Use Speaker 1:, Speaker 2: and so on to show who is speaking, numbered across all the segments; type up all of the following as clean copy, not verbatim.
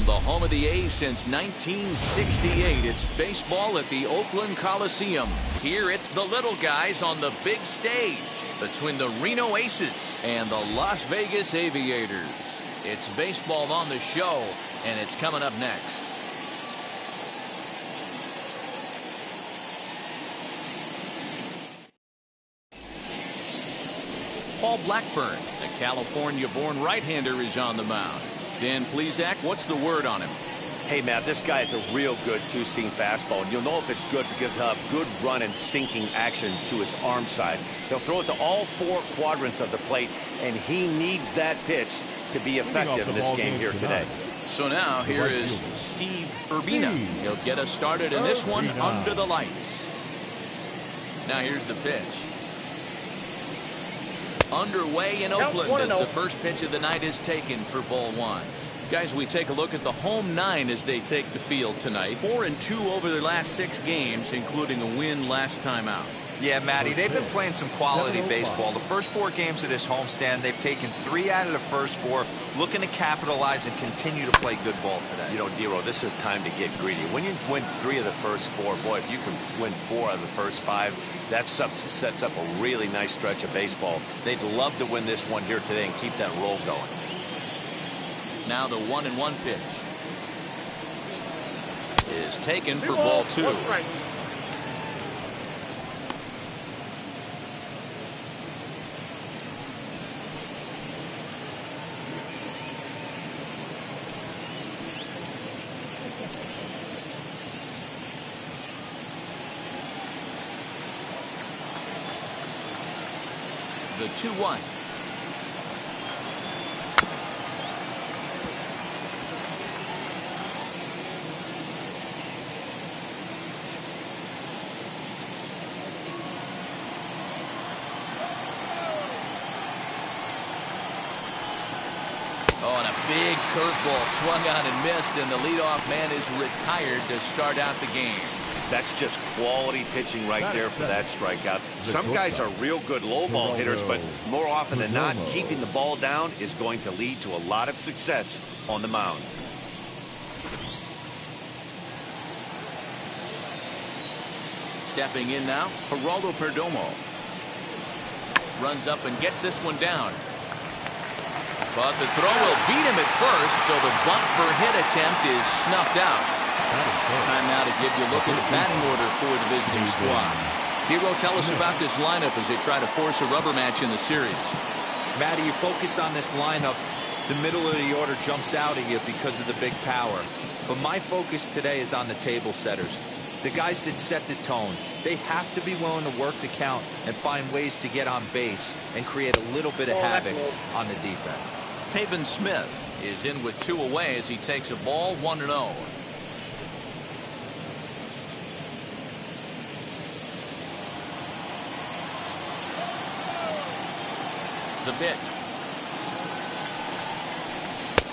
Speaker 1: the home of the A's since 1968. It's baseball at the Oakland Coliseum. Here it's the little guys on the big stage between the Reno Aces and the Las Vegas Aviators. It's baseball on the show, and it's coming up next. Paul Blackburn, the California-born right-hander, is on the mound. Dan Plesac, what's the word on him?
Speaker 2: Hey, Matt, this guy is a real good two-seam fastball, and you'll know if it's good because he'll have good run and sinking action to his arm side. He'll throw it to all four quadrants of the plate, and he needs that pitch to be effective in this game here today.
Speaker 1: So now here is Steve Urbina. He'll get us started in this one under the lights. Now here's the pitch. Underway in Oakland as the first pitch of the night is taken for ball one. Guys, we take a look at the home nine as they take the field tonight. 4-2 over their last 6 games, including a win last time out.
Speaker 3: Yeah, Matty, they've been playing some quality baseball. The first 4 games of this homestand, they've taken 3 out of the first 4, looking to capitalize and continue to play good ball today.
Speaker 2: You know, Dero, this is time to get greedy. When you win 3 of the first 4, boy, if you can win 4 out of the first 5, that sets up a really nice stretch of baseball. They'd love to win this one here today and keep that roll going.
Speaker 1: Now the 1-1 pitch is taken for ball 2. The 2-1. Oh, and a big curveball swung on and missed, and the leadoff man is retired to start out the game.
Speaker 2: That's just quality pitching right there for that strikeout. Some guys are real good low ball hitters, but more often than not, keeping the ball down is going to lead to a lot of success on the mound.
Speaker 1: Stepping in now, Geraldo Perdomo. Runs up and gets this one down. But the throw will beat him at first, so the bunt for hit attempt is snuffed out. Time now to give you a look at the batting order for the visiting squad. Dero, tell us about this lineup as they try to force a rubber match in the series.
Speaker 3: Matty, you focus on this lineup, the middle of the order jumps out at you because of the big power. But my focus today is on the table setters, the guys that set the tone. They have to be willing to work the count and find ways to get on base and create a little bit of havoc on the defense.
Speaker 1: Pavin Smith is in with 2 away as he takes a ball 1-0. The pitch.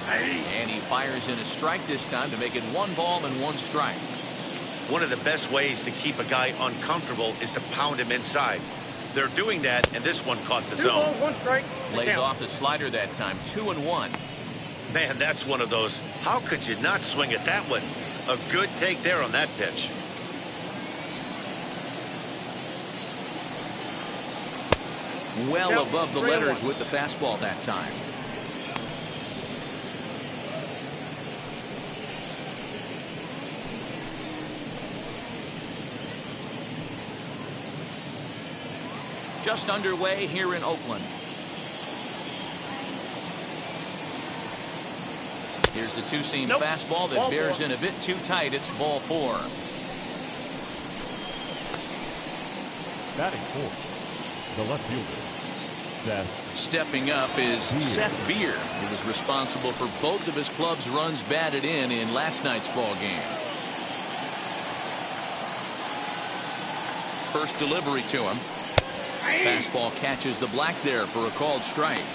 Speaker 1: And he fires in a strike this time to make it 1 ball and 1 strike.
Speaker 2: One of the best ways to keep a guy uncomfortable is to pound him inside. They're doing that, and this one caught the zone.
Speaker 4: 2 balls, 1 strike.
Speaker 1: Lays off the slider that time. 2-1.
Speaker 2: Man, that's one of those. How could you not swing at that one? A good take there on that pitch.
Speaker 1: Well above the letters with the fastball that time. Just underway here in Oakland. Here's the 2-seam fastball that bears in a bit too tight. It's ball 4.
Speaker 5: Batting 4, the left fielder, Seth.
Speaker 1: Stepping up is Seth Beer, who was responsible for both of his club's runs batted in last night's ball game. First delivery to him. Fastball catches the black there for a called strike.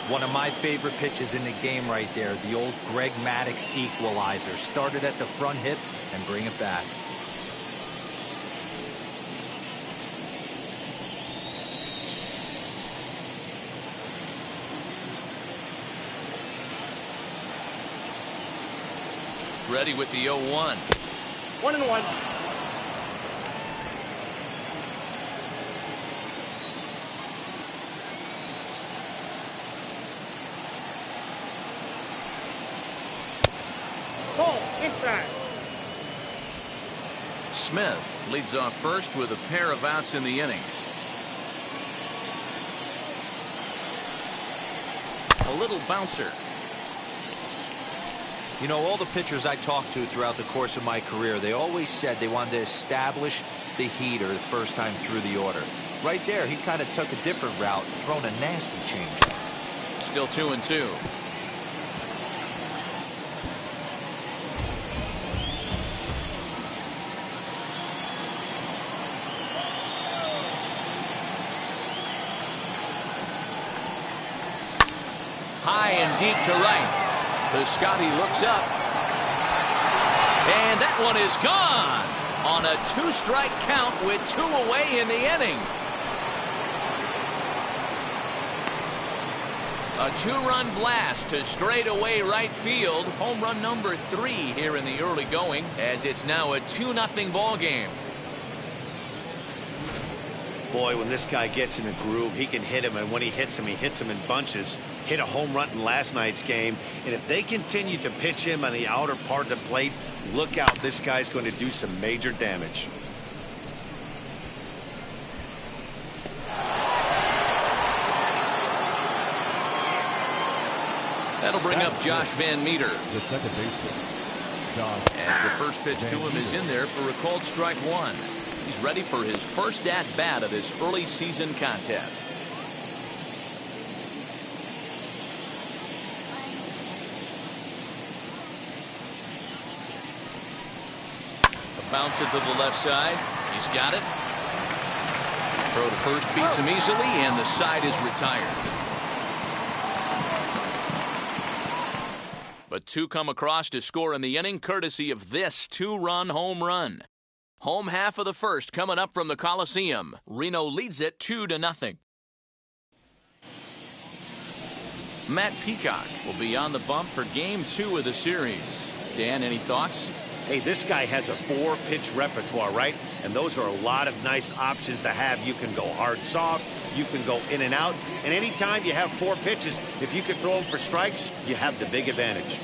Speaker 3: One of my favorite pitches in the game right there, the old Greg Maddux equalizer. Started at the front hip and bring it back.
Speaker 1: Ready with the 0-1.
Speaker 4: 1-1. Ball inside.
Speaker 1: Smith leads off first with a pair of outs in the inning. A little bouncer.
Speaker 3: You know, all the pitchers I talked to throughout the course of my career, they always said they wanted to establish the heater the first time through the order. Right there, he kind of took a different route, thrown a nasty changeup.
Speaker 1: Still 2-2. High and deep to right. The Scotty looks up. And that one is gone on a 2-strike count with 2 away in the inning. A 2-run blast to straightaway right field. Home run number 3 here in the early going, as it's now a 2-0 ball game.
Speaker 2: Boy, when this guy gets in a groove, he can hit him, and when he hits him in bunches. Hit a home run in last night's game, and if they continue to pitch him on the outer part of the plate, look out, this guy's going to do some major damage.
Speaker 1: That'll bring up Josh Van Meter.
Speaker 5: The second baseman, Josh.
Speaker 1: As the first pitch to him is in there for a called strike 1. He's ready for his first at-bat of this early season contest. Bounce it to the left side. He's got it. Throw to first beats him easily, and the side is retired. But 2 come across to score in the inning, courtesy of this 2-run home run. Home half of the first coming up from the Coliseum. Reno leads it 2-0. Matt Peacock will be on the bump for Game 2 of the series. Dan, any thoughts?
Speaker 2: Hey, this guy has a 4-pitch repertoire, right? And those are a lot of nice options to have. You can go hard, soft. You can go in and out. And anytime you have 4 pitches, if you can throw them for strikes, you have the big advantage.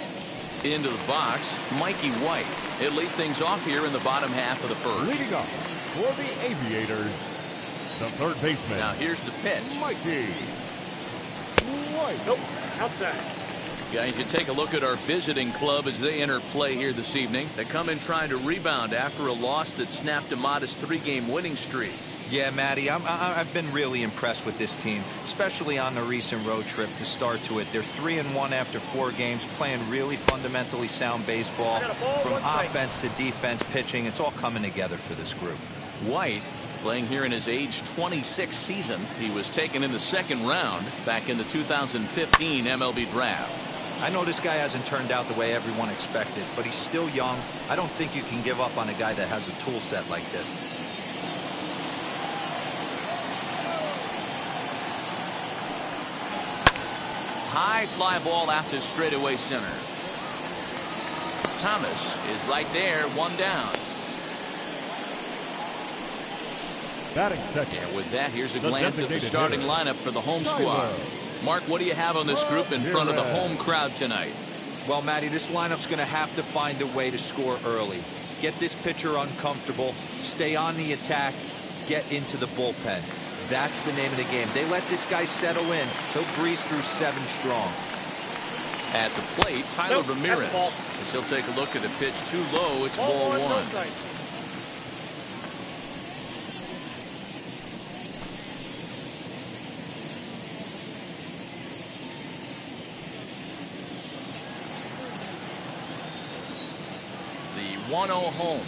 Speaker 1: Into the box, Mikey White. He'll lead things off here in the bottom half of the first.
Speaker 5: Leading off for the Aviators, the third baseman.
Speaker 1: Now here's the pitch.
Speaker 5: Mikey White.
Speaker 4: Nope. Outside.
Speaker 1: Guys, you take a look at our visiting club as they enter play here this evening. They come in trying to rebound after a loss that snapped a modest 3-game winning streak.
Speaker 3: Yeah, Matty, I've been really impressed with this team, especially on the recent road trip to start to it. They're 3-1 after 4 games, playing really fundamentally sound baseball. From offense to defense, pitching, it's all coming together for this group.
Speaker 1: White, playing here in his age 26 season. He was taken in the 2nd round back in the 2015 MLB draft.
Speaker 3: I know this guy hasn't turned out the way everyone expected, but he's still young. I don't think you can give up on a guy that has a tool set like this.
Speaker 1: High fly ball out to straightaway center. Thomas is right there, 1 down.
Speaker 5: Batting second.
Speaker 1: And with that, here's a glance at the starting lineup for the home squad. Mark, what do you have on this group in front of the home crowd tonight?
Speaker 3: Well, Matty, this lineup's going to have to find a way to score early. Get this pitcher uncomfortable, stay on the attack, get into the bullpen. That's the name of the game. They let this guy settle in. He'll breeze through 7 strong.
Speaker 1: At the plate, Tyler Ramirez. As he'll take a look at a pitch too low, it's ball 1. The 1-0 home.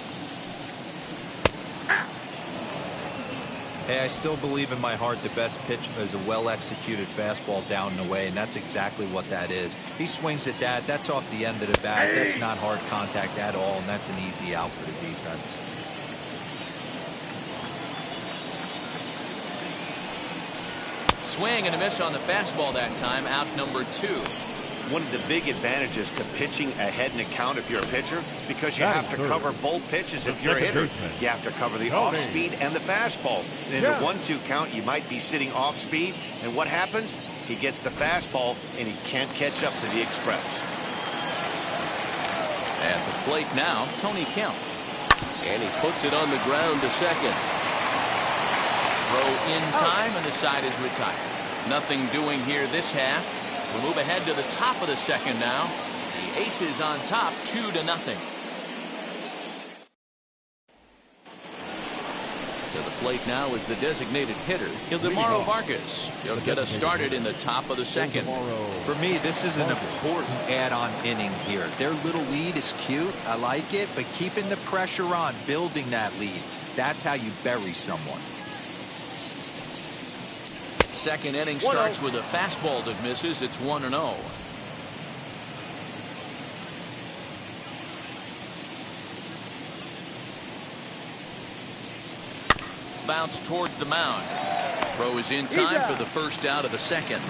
Speaker 3: Hey, I still believe in my heart the best pitch is a well-executed fastball down and away, and that's exactly what that is. He swings at that. That's off the end of the bat. That's not hard contact at all, and that's an easy out for the defense.
Speaker 1: Swing and a miss on the fastball that time. Out number 2.
Speaker 2: one of the big advantages to pitching ahead in a count if you're a pitcher, because you have to cover both pitches if you're a hitter. You have to cover the off-speed and the fastball. And in a 1-2 count, you might be sitting off-speed, and what happens? He gets the fastball, and he can't catch up to the express.
Speaker 1: At the plate now, Tony Kemp. And he puts it on the ground to second. Throw in time, and the side is retired. Nothing doing here this half. We'll move ahead to the top of the second now. The Aces on top, 2-0. To the plate now is the designated hitter, Ildemaro Vargas. He'll get us started in the top of the second.
Speaker 3: For me, this is an important add-on inning here. Their little lead is cute. I like it, but keeping the pressure on, building that lead, that's how you bury someone.
Speaker 1: Second inning starts with a fastball that misses. It's 1-0. Bounce towards the mound. Throw is in time for the first out of the second.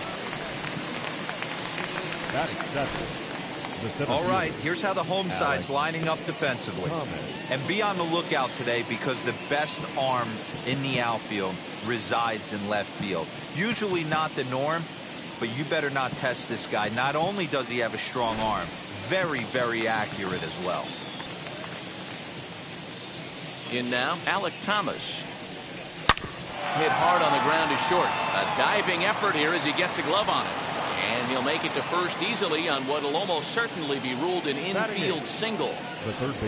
Speaker 3: All right, here's how the home side's lining up defensively. And be on the lookout today, because the best arm in the outfield resides in left field. Usually not the norm, but you better not test this guy. Not only does he have a strong arm, very, very accurate as well.
Speaker 1: In now, Alek Thomas. Hit hard on the ground to short. A diving effort here as he gets a glove on it. And he'll make it to first easily on what will almost certainly be ruled an infield single.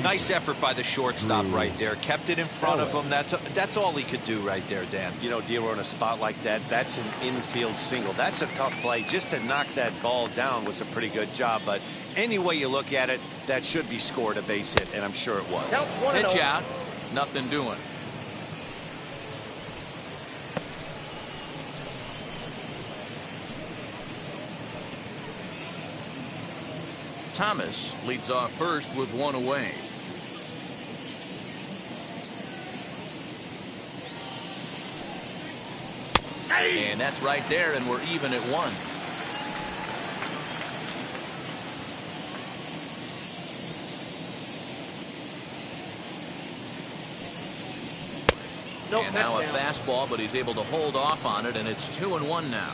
Speaker 3: Nice effort by the shortstop right there. Kept it in front of him. That's all he could do right there, Dan.
Speaker 2: You know, D'Lo, in a spot like that, that's an infield single. That's a tough play. Just to knock that ball down was a pretty good job. But any way you look at it, that should be scored a base hit, and I'm sure it was.
Speaker 1: Pitch out. Nothing doing. Thomas leads off first with one away. And that's right there, and we're even at one. And now a fastball, but he's able to hold off on it, and it's 2-1 now.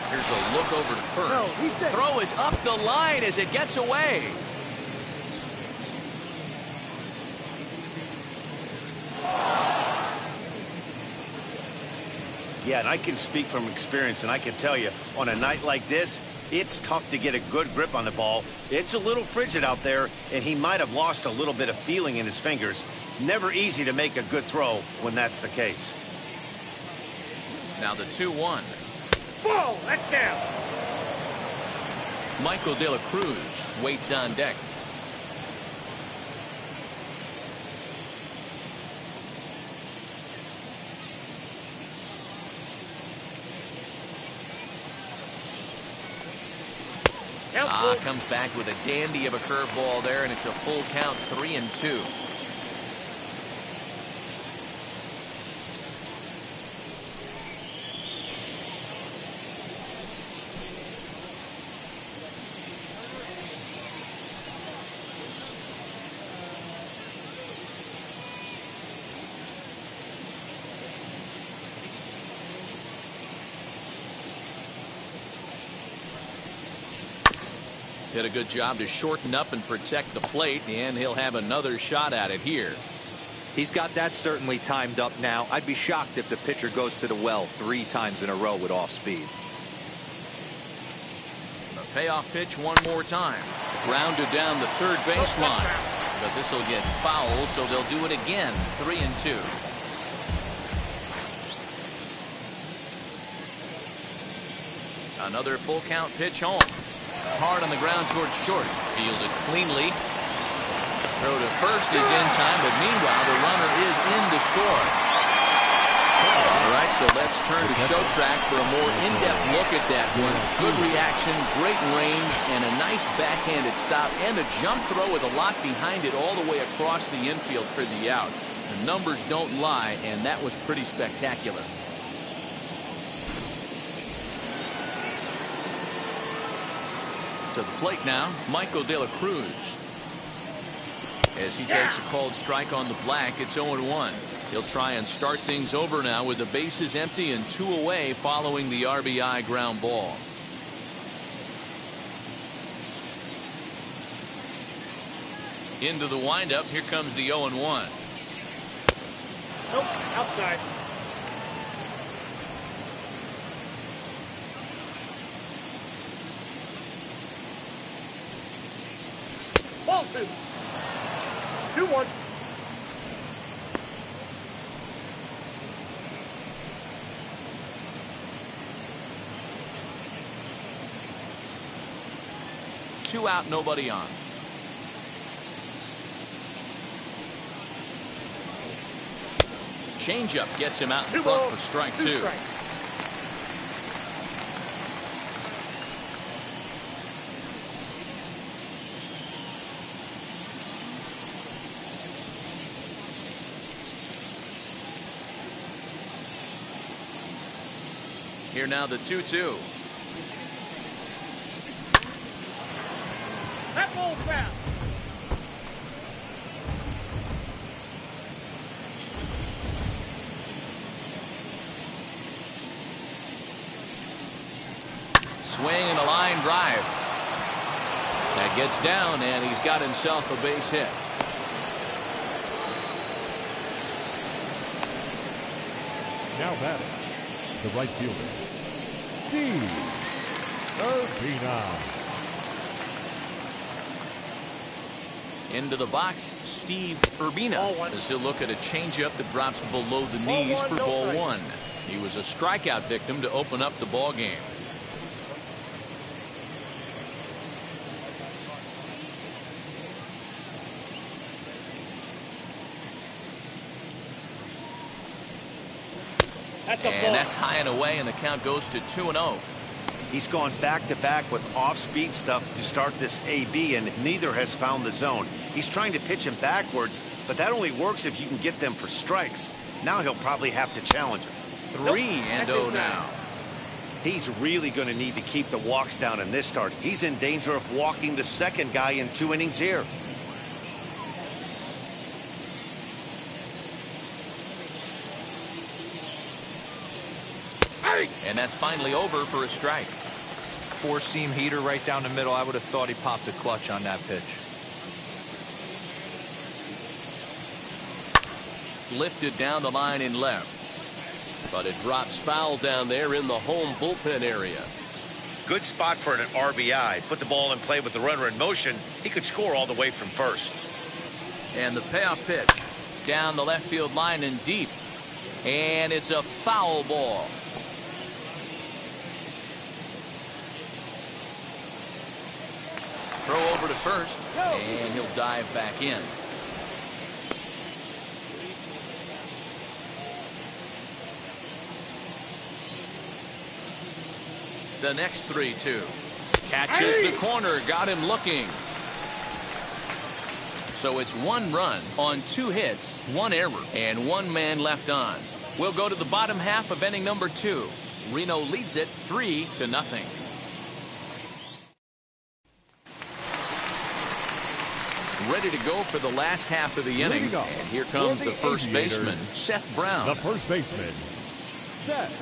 Speaker 1: Here's a look over to first. Throw is up the line as it gets away.
Speaker 2: Yeah, and I can speak from experience, and I can tell you, on a night like this, it's tough to get a good grip on the ball. It's a little frigid out there, and he might have lost a little bit of feeling in his fingers. Never easy to make a good throw when that's the case.
Speaker 1: Now the 2-1.
Speaker 4: Whoa, that's down.
Speaker 1: Michael De La Cruz waits on deck. Comes back with a dandy of a curveball there, and it's a full count, 3-2. Did a good job to shorten up and protect the plate, and he'll have another shot at it here.
Speaker 3: He's got that certainly timed up now. I'd be shocked if the pitcher goes to the well 3 times in a row with off speed.
Speaker 1: The payoff pitch one more time. Grounded down the third baseline. But this will get foul, so they'll do it again. 3-2. Another full count pitch home. Hard on the ground towards short. Fielded cleanly. Throw to first is in time, but meanwhile the runner is in to score. All right, so let's turn to show track for a more in-depth look at that one. Good reaction, great range, and a nice backhanded stop, and a jump throw with a lot behind it all the way across the infield for the out. The numbers don't lie, and that was pretty spectacular. To the plate now, Michael De La Cruz. As he takes a called strike on the black, it's 0-1. He'll try and start things over now with the bases empty and 2 away following the RBI ground ball. Into the windup. Here comes the 0-1.
Speaker 4: Nope, outside. Ball 2. 2-1.
Speaker 1: Two out, nobody on. Changeup gets him out in front for strike 2. Here now the 2-2.
Speaker 4: That ball's foul.
Speaker 1: Swing and a line drive. That gets down, and he's got himself a base hit.
Speaker 5: Now batting, the right fielder, Steve Urbina.
Speaker 1: Into the box, Steve Urbina, as he'll look at a changeup that drops below the knees for ball 1. He was a strikeout victim to open up the ball game. And that's high and away, and the count goes to 2-0.
Speaker 2: He's gone back-to-back with off-speed stuff to start this AB, and neither has found the zone. He's trying to pitch him backwards, but that only works if you can get them for strikes. Now he'll probably have to challenge him.
Speaker 1: 3-0 now.
Speaker 2: He's really going to need to keep the walks down in this start. He's in danger of walking the second guy in 2 innings here.
Speaker 1: And that's finally over for a strike.
Speaker 3: 4-seam heater right down the middle. I would have thought he popped the clutch on that pitch.
Speaker 1: Lifted down the line in left. But it drops foul down there in the home bullpen area.
Speaker 2: Good spot for an RBI. Put the ball in play with the runner in motion. He could score all the way from first.
Speaker 1: And the payoff pitch down the left field line and deep. And it's a foul ball. Throw over to first, and he'll dive back in. The next 3-2. Catches the corner, got him looking. So it's 1 run on 2 hits, 1 error, and 1 man left on. We'll go to the bottom half of inning number 2. Reno leads it 3-0. Ready to go for the last half of the inning. And here comes the first baseman, Seth Brown.
Speaker 5: The first baseman, Seth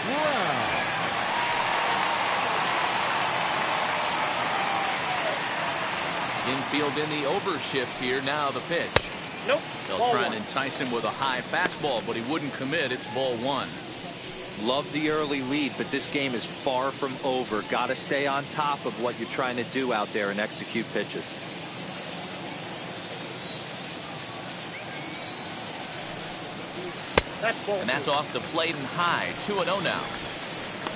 Speaker 5: Brown.
Speaker 1: Infield in the overshift here. Now the pitch.
Speaker 4: Nope.
Speaker 1: They'll try and entice him with a high fastball, but he wouldn't commit. It's ball 1.
Speaker 3: Love the early lead, but this game is far from over. Got to stay on top of what you're trying to do out there and execute pitches.
Speaker 1: And that's off the plate and high. 2-0 now.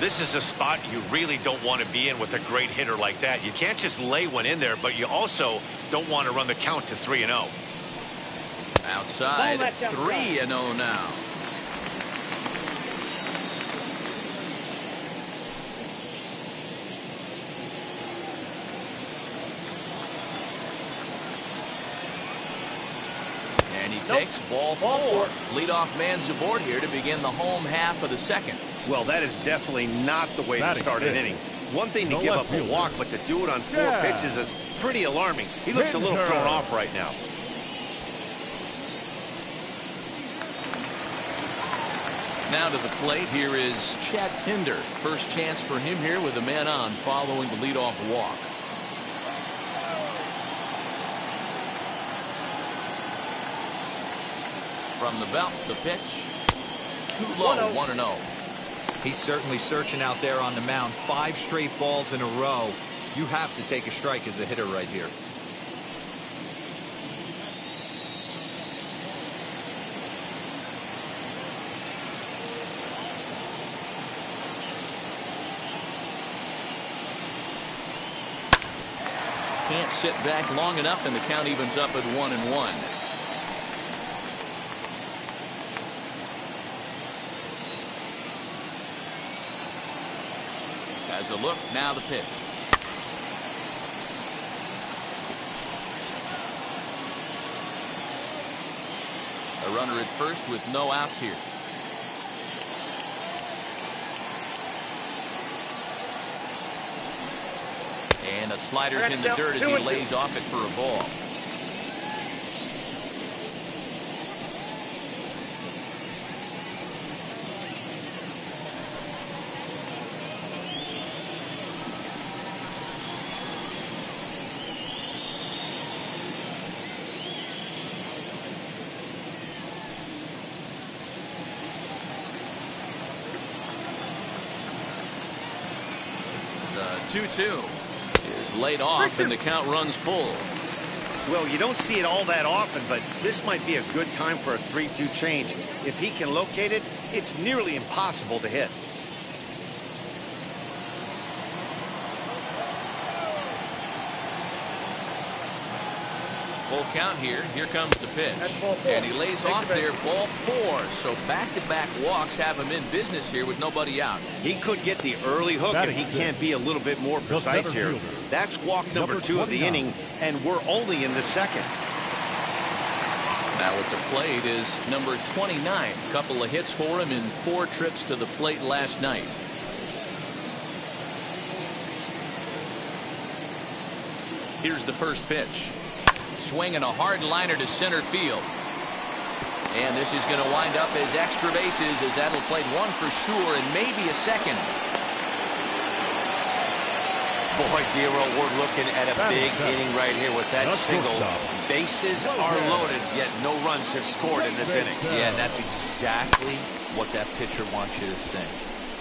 Speaker 2: This is a spot you really don't want to be in with a great hitter like that. You can't just lay one in there, but you also don't want to run the count to 3-0.
Speaker 1: Outside, 3-0 now. And he takes ball four. Leadoff man's aboard here to begin the home half of the second.
Speaker 2: Well, that is definitely not the way to start an inning. One thing to give up a walk, but to do it on 4 pitches is pretty alarming. He looks a little thrown off right now.
Speaker 1: Now to the plate, here is Chad Pinder. First chance for him here with a man on following the leadoff walk. From the belt, the pitch. Too low, 1-0.
Speaker 3: He's certainly searching out there on the mound. 5 straight balls in a row. You have to take a strike as a hitter right here.
Speaker 1: Can't sit back long enough, and the count evens up at 1-1. Has a look, now the pitch. A runner at first with no outs here. And a slider's in the dirt as he lays off it for a ball. The 2-2 is laid off, and the count runs full.
Speaker 2: Well, you don't see it all that often, but this might be a good time for a 3-2 change. If he can locate it, it's nearly impossible to hit.
Speaker 1: Full count here. Here comes the pitch. And he lays off there, ball 4. So back-to-back walks have him in business here with nobody out.
Speaker 2: He could get the early hook if he can't be a little bit more precise here. That's walk number 2 of the inning, and we're only in the second.
Speaker 1: Now at the plate is number 29. Couple of hits for him in 4 trips to the plate last night. Here's the first pitch. Swinging a hard liner to center field. And this is going to wind up as extra bases, as that'll play 1 for sure and maybe a second.
Speaker 2: Boy, Dero, we're looking at a big inning right here with that single. Bases are loaded, yet no runs have scored in this inning.
Speaker 3: Yeah, and that's exactly what that pitcher wants you to think.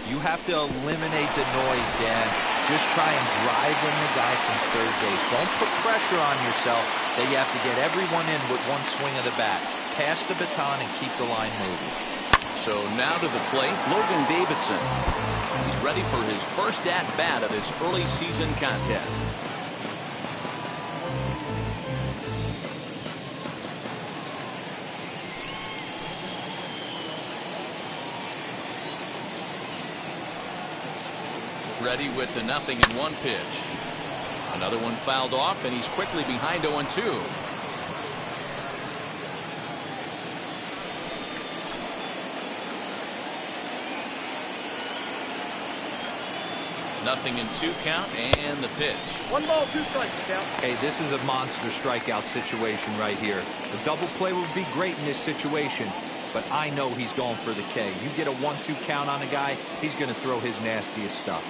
Speaker 3: You have to eliminate the noise, Dan. Just try and drive in the guy from third base. Don't put pressure on yourself that you have to get everyone in with 1 swing of the bat. Pass the baton and keep the line moving.
Speaker 1: So now to the plate, Logan Davidson. He's ready for his first at-bat of this early season contest. Ready with the 0-1 pitch. Another one fouled off, and he's quickly behind 0-2. Nothing in 2 count, and the pitch.
Speaker 4: 1 ball, 2 strikes, Cal.
Speaker 3: Hey, this is a monster strikeout situation right here. A double play would be great in this situation, but I know he's going for the K. You get a 1-2 count on a guy, he's going to throw his nastiest stuff.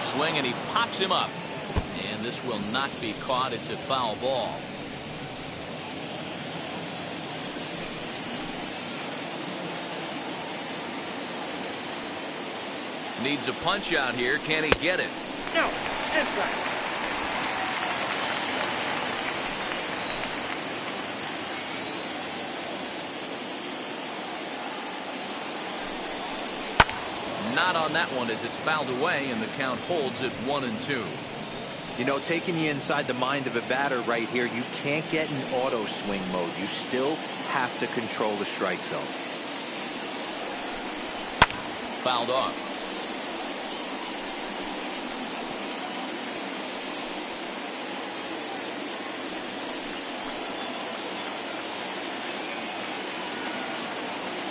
Speaker 1: Swing, and he pops him up. And this will not be caught. It's a foul ball. Needs a punch out here. Can he get it?
Speaker 4: No, inside.
Speaker 1: Not on that one, as it's fouled away, and the count holds at 1-2.
Speaker 3: You know, taking you inside the mind of a batter right here, you can't get in auto swing mode. You still have to control the strike zone.
Speaker 1: Fouled off.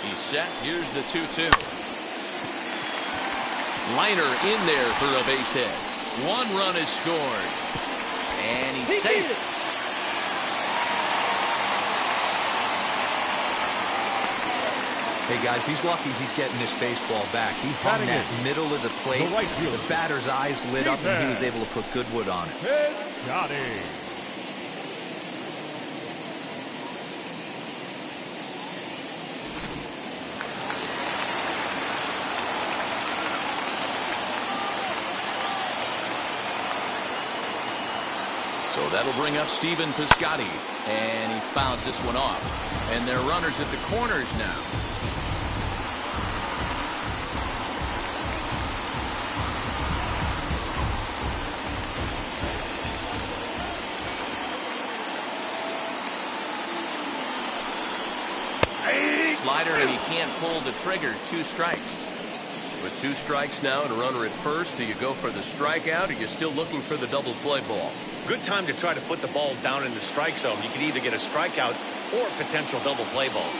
Speaker 1: He's set. Here's the 2-2. Liner in there for a base hit. 1 run is scored. And he's safe.
Speaker 3: Hey, guys, he's lucky he's getting this baseball back. He hung that middle of the plate. The batter's eyes lit up, and he was able to put good wood on it.
Speaker 1: So that'll bring up Stephen Piscotty, and he fouls this one off. And they're runners at the corners now. Slider, and he can't pull the trigger. 2 strikes.
Speaker 6: With 2 strikes now and a runner at first, do you go for the strikeout or you're still looking for the double play ball?
Speaker 2: Good time to try to put the ball down in the strike zone. You can either get a strikeout or a potential double play ball.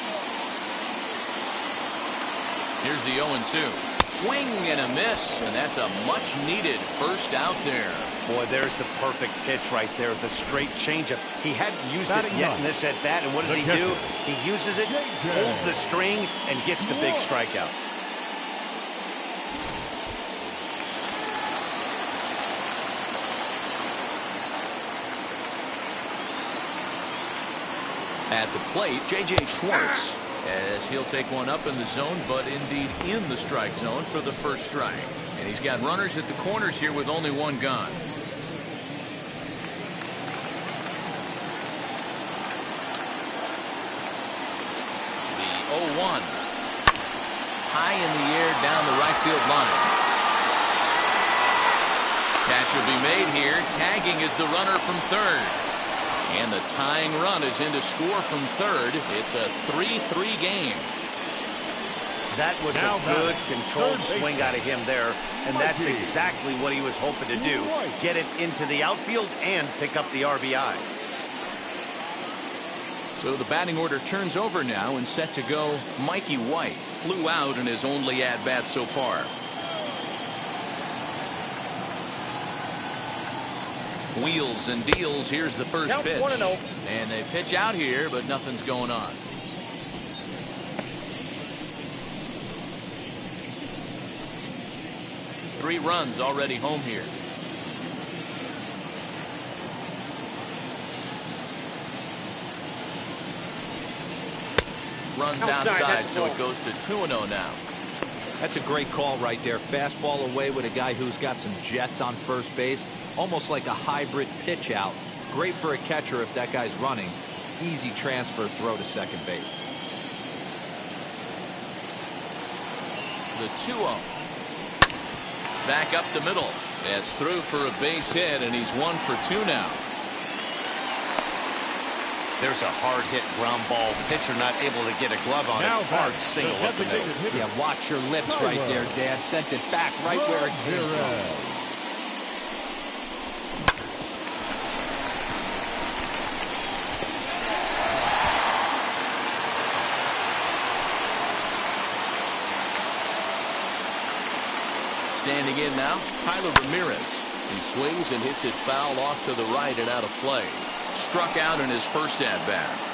Speaker 1: Here's the 0-2. Swing and a miss, and that's a much-needed first out there.
Speaker 2: Boy, there's the perfect pitch right there, the straight changeup. He hadn't used it yet in this at-bat, and what does he do? He uses it, pulls the string, and gets the big strikeout.
Speaker 1: At the plate, J.J. Schwartz, as he'll take one up in the zone, but indeed in the strike zone for the first strike. And he's got runners at the corners here with only 1 gone. The 0-1. High in the air down the right field line. Catch will be made here. Tagging is the runner from third. And the tying run is in to score from third. It's a 3-3 game.
Speaker 2: That was a good controlled swing out of him there, and that's exactly what he was hoping to do. Get it into the outfield and pick up the RBI.
Speaker 1: So the batting order turns over now, and set to go Mikey White. Flew out in his only at-bat so far. Wheels and deals. Here's the first pitch.
Speaker 4: 1-0.
Speaker 1: And they pitch out here, but nothing's going on. Three runs already home here. Runs outside, so it goes to 2-0 now.
Speaker 3: That's a great call right there. Fastball away with a guy who's got some jets on first base. Almost like a hybrid pitch out. Great for a catcher if that guy's running. Easy transfer throw to second base.
Speaker 1: The 2-0. Back up the middle. That's through for a base hit, and he's 1 for 2 now.
Speaker 2: There's a hard hit ground ball. Pitcher not able to get a glove on it. Hard single up the middle.
Speaker 3: Yeah, watch your lips right there, Dad. Sent it back right where it came from.
Speaker 1: Standing in now, Tyler Ramirez. He swings and hits it foul off to the right and out of play. Struck out in his first at-bat.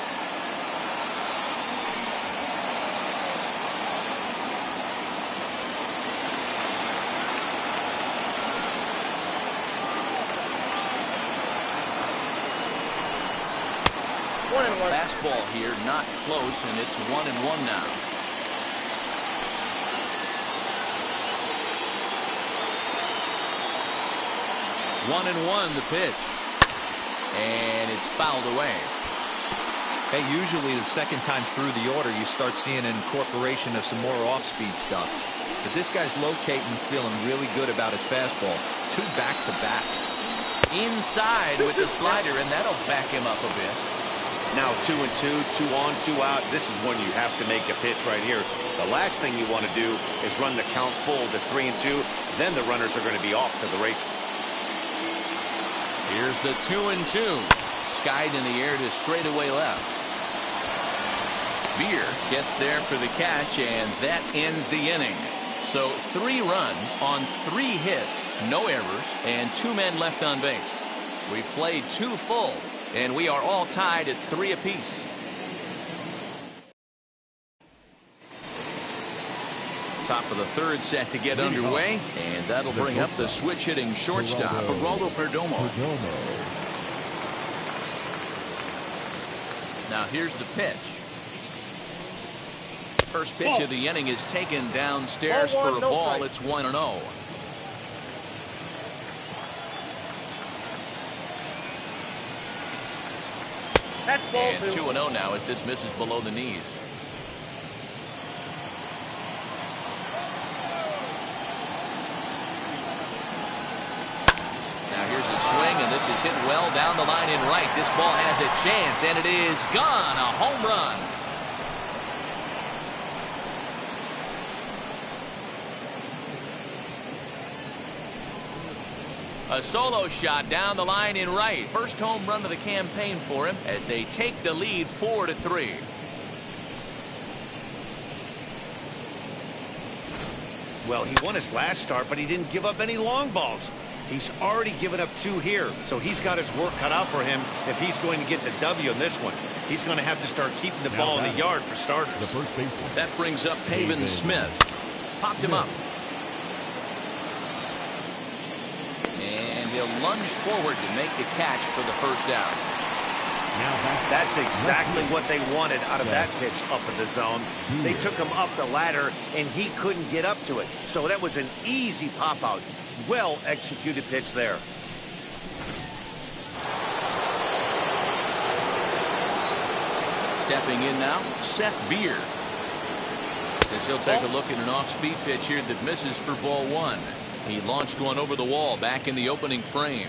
Speaker 1: Fastball here, not close, and it's 1-1 now. 1-1 the pitch. And it's fouled away.
Speaker 3: Hey, usually the second time through the order you start seeing an incorporation of some more off-speed stuff. But this guy's locating, feeling really good about his fastball. 2 back-to-back.
Speaker 1: Inside with the slider, and that'll back him up a bit.
Speaker 2: Now 2-2, 2 on, 2 out. This is when you have to make a pitch right here. The last thing you want to do is run the count full to 3-2. Then the runners are going to be off to the races.
Speaker 1: Here's the 2-2. Skied in the air to straightaway left. Beer gets there for the catch, and that ends the inning. So 3 runs on 3 hits, no errors, and 2 men left on base. We've played 2 full, and we are all tied at 3 apiece. Top of the 3rd set to get underway, and that'll bring up the switch-hitting shortstop, Geraldo Perdomo. Now here's the pitch. First pitch of the inning is taken downstairs for a ball. It's 1-0. And 2-0 now as this misses below the knees. Now here's a swing, and this is hit well down the line in right. This ball has a chance, and it is gone. A home run. A solo shot down the line in right. First home run of the campaign for him as they take the lead 4-3.
Speaker 2: Well, he won his last start, but he didn't give up any long balls. He's already given up 2 here, so he's got his work cut out for him if he's going to get the W in this one. He's going to have to start keeping the ball in the yard for starters.
Speaker 5: The first baseman.
Speaker 1: That brings up Pavin Smith. Popped him up. And he'll lunge forward to make the catch for the first out.
Speaker 2: That's exactly what they wanted out of that pitch up in the zone. They took him up the ladder, and he couldn't get up to it. So that was an easy pop-out. Well-executed pitch there.
Speaker 1: Stepping in now, Seth Beer. As he'll take a look at an off-speed pitch here that misses for ball 1. He launched one over the wall back in the opening frame.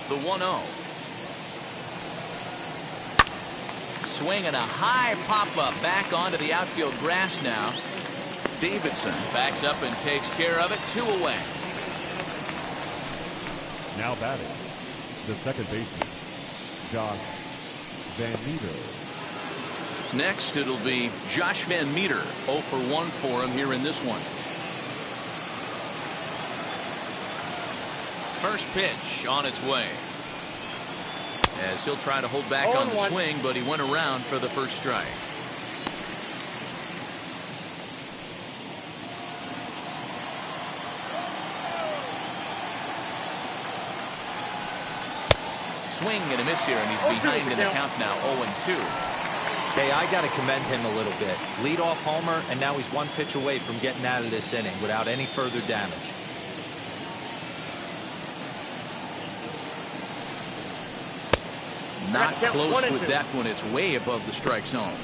Speaker 1: The 1-0. Swing and a high pop-up back onto the outfield grass now. Davidson backs up and takes care of it. 2 away.
Speaker 5: Now batting, the second baseman, Josh Van Meter.
Speaker 1: Next, it'll be Josh Van Meter. 0 for 1 for him here in this one. First pitch on its way. As he'll try to hold back on the swing, but he went around for the first strike. Swing and a miss here, and he's behind in the count now, 0-2.
Speaker 3: Hey, I got to commend him a little bit. Leadoff homer, and now he's 1 pitch away from getting out of this inning without any further damage.
Speaker 1: Not close with that one. It's way above the strike zone.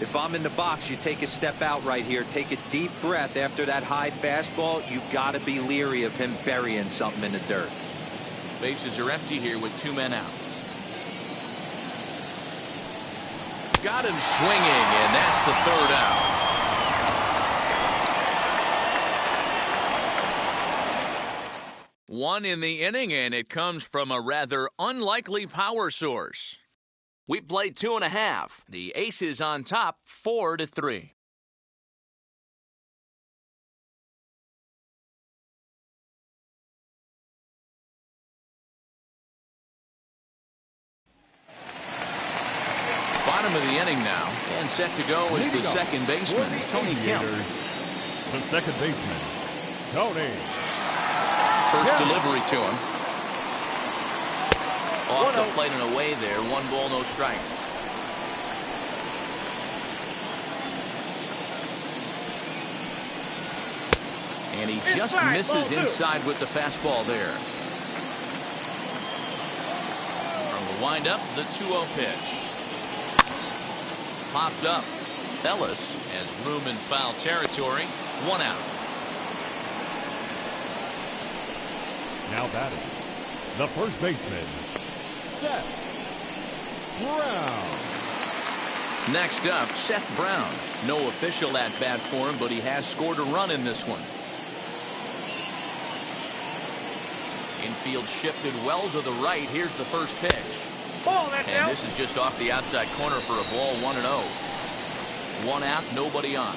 Speaker 3: If I'm in the box, you take a step out right here. Take a deep breath after that high fastball. You got to be leery of him burying something in the dirt.
Speaker 1: Bases are empty here with 2 men out. Got him swinging, and that's the 3rd out. One in the inning, and it comes from a rather unlikely power source. We played 2.5. The Aces on top, 4-3. Bottom of the inning now, and set to go is the second baseman, Tony Kemp.
Speaker 5: The second baseman, Tony.
Speaker 1: First delivery to him. Off the plate and away there. 1 ball, no strikes. And he just misses inside with the fastball there. From the windup, the 2-0 pitch. Popped up. Ellis has room in foul territory. 1 out.
Speaker 5: Now batting, the first baseman, Seth Brown.
Speaker 1: Next up, Seth Brown. No official at bat for him, but he has scored a run in this one. Infield shifted well to the right. Here's the first pitch.
Speaker 4: Ball, that's
Speaker 1: And
Speaker 4: out.
Speaker 1: this is just off the outside corner for a ball, 1-0. 1 out, nobody on.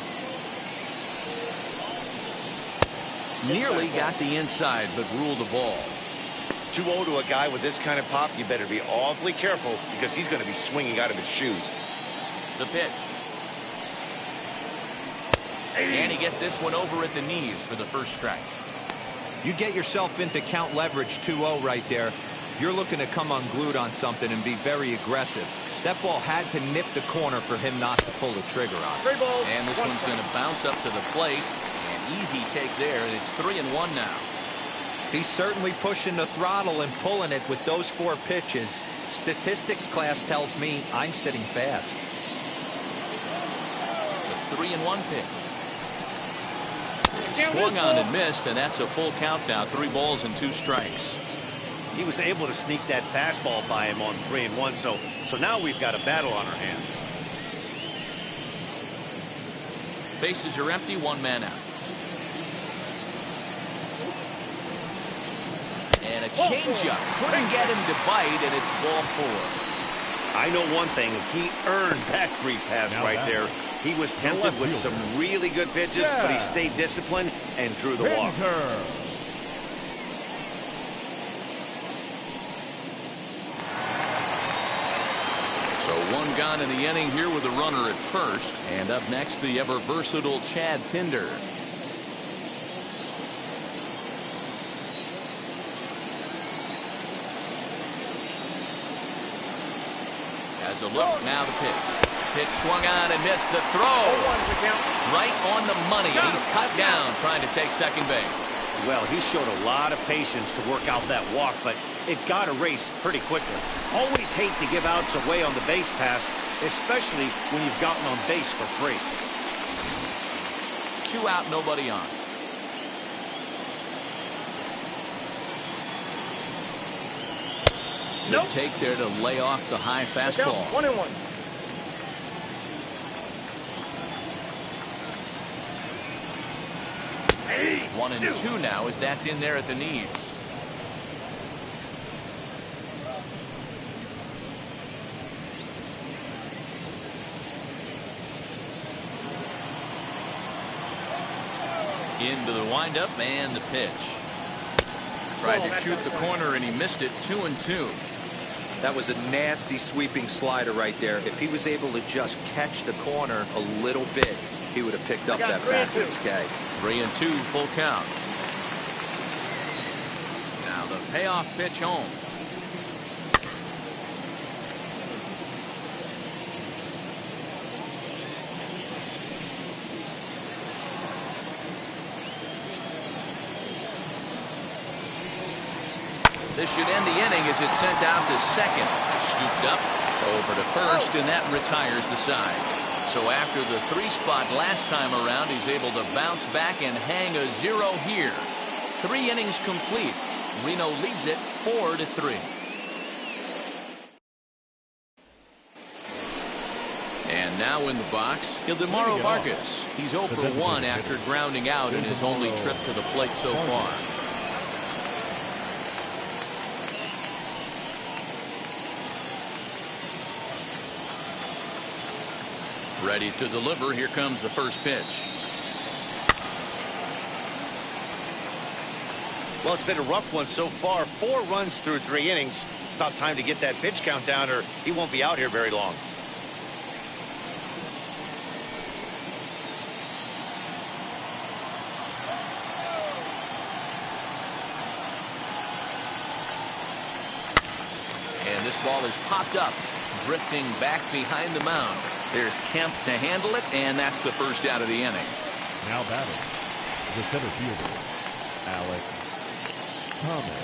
Speaker 1: Nearly got the inside, but ruled a ball.
Speaker 2: 2-0 to a guy with this kind of pop. You better be awfully careful because he's going to be swinging out of his shoes.
Speaker 1: The pitch. And he gets this one over at the knees for the first strike.
Speaker 3: You get yourself into count leverage 2-0 right there. You're looking to come unglued on something and be very aggressive. That ball had to nip the corner for him not to pull the trigger on.
Speaker 4: 3 balls.
Speaker 1: And this
Speaker 4: 1
Speaker 1: one's
Speaker 4: strike.
Speaker 1: going to bounce up to the plate. An easy take there, and it's 3-1 now.
Speaker 3: He's certainly pushing the throttle and pulling it with those 4 pitches. Statistics class tells me I'm sitting fast.
Speaker 1: The 3-1 pitch. Swung on and missed, and that's a full count now. 3 balls and 2 strikes.
Speaker 2: He was able to sneak that fastball by him on 3-1, so now we've got a battle on our hands.
Speaker 1: Bases are empty, 1 man out. And a changeup. Couldn't get him to bite, and it's ball 4.
Speaker 2: I know one thing. He earned that free pass
Speaker 5: Now
Speaker 2: right
Speaker 5: that-
Speaker 2: there. He was tempted with some really good pitches, but he stayed disciplined and drew the walk.
Speaker 5: Pinker.
Speaker 1: So 1 gone in the inning here with a runner at first. And up next, the ever versatile Chad Pinder. As a look, now the pitch. Pitch swung on and missed the throw.
Speaker 4: 0-1's the count.
Speaker 1: Right on the money. And he's cut down trying to take second base.
Speaker 2: Well, he showed a lot of patience to work out that walk, but it got erased pretty quickly. Always hate to give outs away on the base pass, especially when you've gotten on base for free.
Speaker 1: 2 out, nobody on.
Speaker 4: Nope.
Speaker 1: Good take there to lay off the high
Speaker 4: Count
Speaker 1: fastball.
Speaker 4: 1-1. Hey,
Speaker 1: 1-2 now as that's in there at the knees. Into the windup and the pitch. Tried to shoot the corner and he missed it. 2-2.
Speaker 3: That was a nasty sweeping slider right there. If he was able to just catch the corner a little bit, he would have picked up that backwards K.
Speaker 1: 3-2, full count. Now the payoff pitch home. This should end the inning as it's sent out to second. Scooped up over to first, and that retires the side. So after the 3 spot last time around, he's able to bounce back and hang a 0 here. 3 innings complete. Reno leads it 4-3. And now in the box, Ildemaro Vargas. He's 0 for 1 after grounding out in his only trip to the plate so far. Ready to deliver. Here comes the first pitch.
Speaker 2: Well, it's been a rough one so far. 4 runs through 3 innings. It's about time to get that pitch count down or he won't be out here very long.
Speaker 1: And this ball is popped up, drifting back behind the mound. There's Kemp to handle it, and that's the first out of the inning.
Speaker 5: Now batting, the center fielder, Alec Thomas.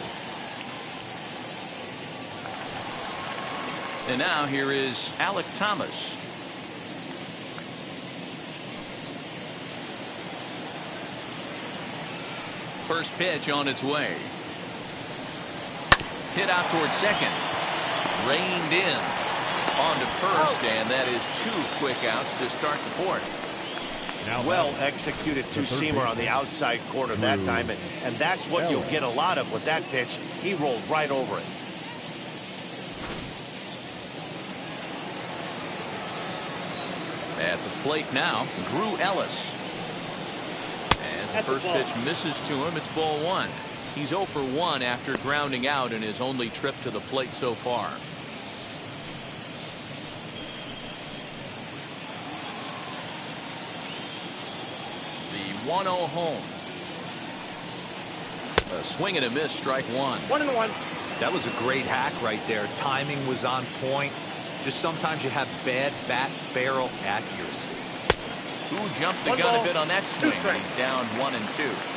Speaker 1: And now here is Alec Thomas. First pitch on its way. Hit out towards second. Reined in. On to first, and that is 2 quick outs to start the 4th.
Speaker 5: Now
Speaker 2: Well executed two-seamer on the outside corner that time, and that's what you'll get a lot of with that pitch. He rolled right over it.
Speaker 1: At the plate now, Drew Ellis. As the first pitch misses to him, it's ball one. He's 0 for 1 after grounding out in his only trip to the plate so far. The 1-0 home. A swing and a miss, strike one.
Speaker 4: 1-1.
Speaker 3: That was a great hack right there. Timing was on point. Just sometimes you have bad bat barrel accuracy.
Speaker 1: Who jumped the gun a bit on that swing? He's down 1-2.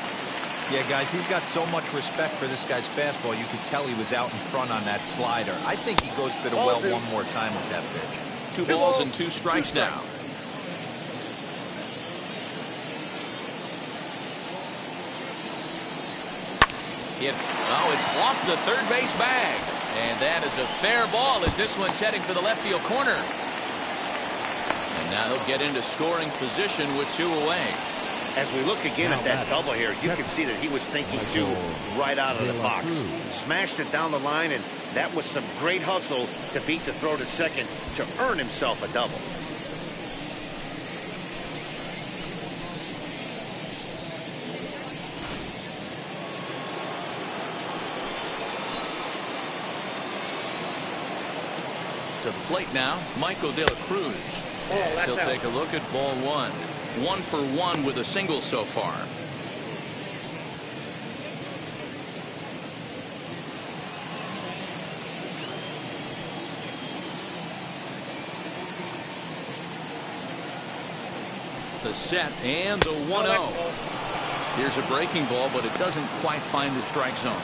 Speaker 3: Yeah, guys, he's got so much respect for this guy's fastball. You could tell he was out in front on that slider. I think he goes to the well one more time with that pitch.
Speaker 1: 2 balls and 2 strikes now. Oh, it's off the third base bag. And that is a fair ball as this one's heading for the left field corner. And now he'll get into scoring position with 2 away.
Speaker 2: As we look again at that double here, you can see that he was thinking two right out of the box. Smashed it down the line, and that was some great hustle to beat the throw to second to earn himself a double.
Speaker 1: To the plate now, Michael De La Cruz. As he'll take a look at ball one. 1 for 1 with a single so far. The set and the 1-0. Here's a breaking ball, but it doesn't quite find the strike zone.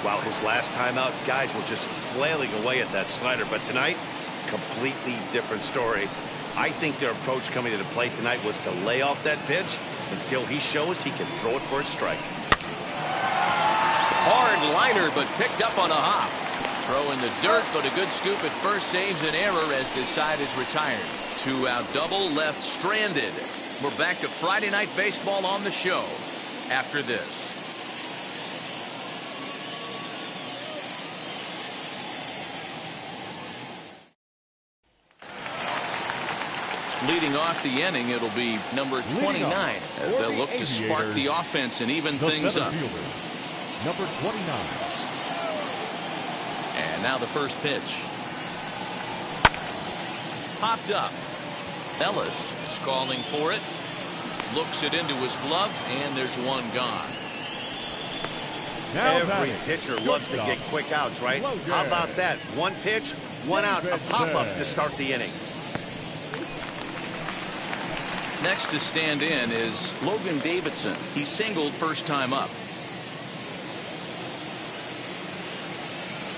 Speaker 2: Wow, his last time out, guys were just flailing away at that slider. But tonight, completely different story. I think their approach coming to the plate tonight was to lay off that pitch until he shows he can throw it for a strike.
Speaker 1: Hard liner, but picked up on a hop. Throw in the dirt, but a good scoop at first saves an error as this side is retired. 2-out double left stranded. We're back to Friday Night Baseball on the show after this. Leading off the inning, it'll be number 29. They'll look to spark the offense and even things up.
Speaker 5: Number 29.
Speaker 1: And now the first pitch. Popped up. Ellis is calling for it. Looks it into his glove, and there's one gone.
Speaker 5: Now
Speaker 2: Every pitcher loves to get quick outs, right? How about that? 1 pitch, 1 out, a pop-up to start the inning.
Speaker 1: Next to stand in is Logan Davidson. He singled first time up.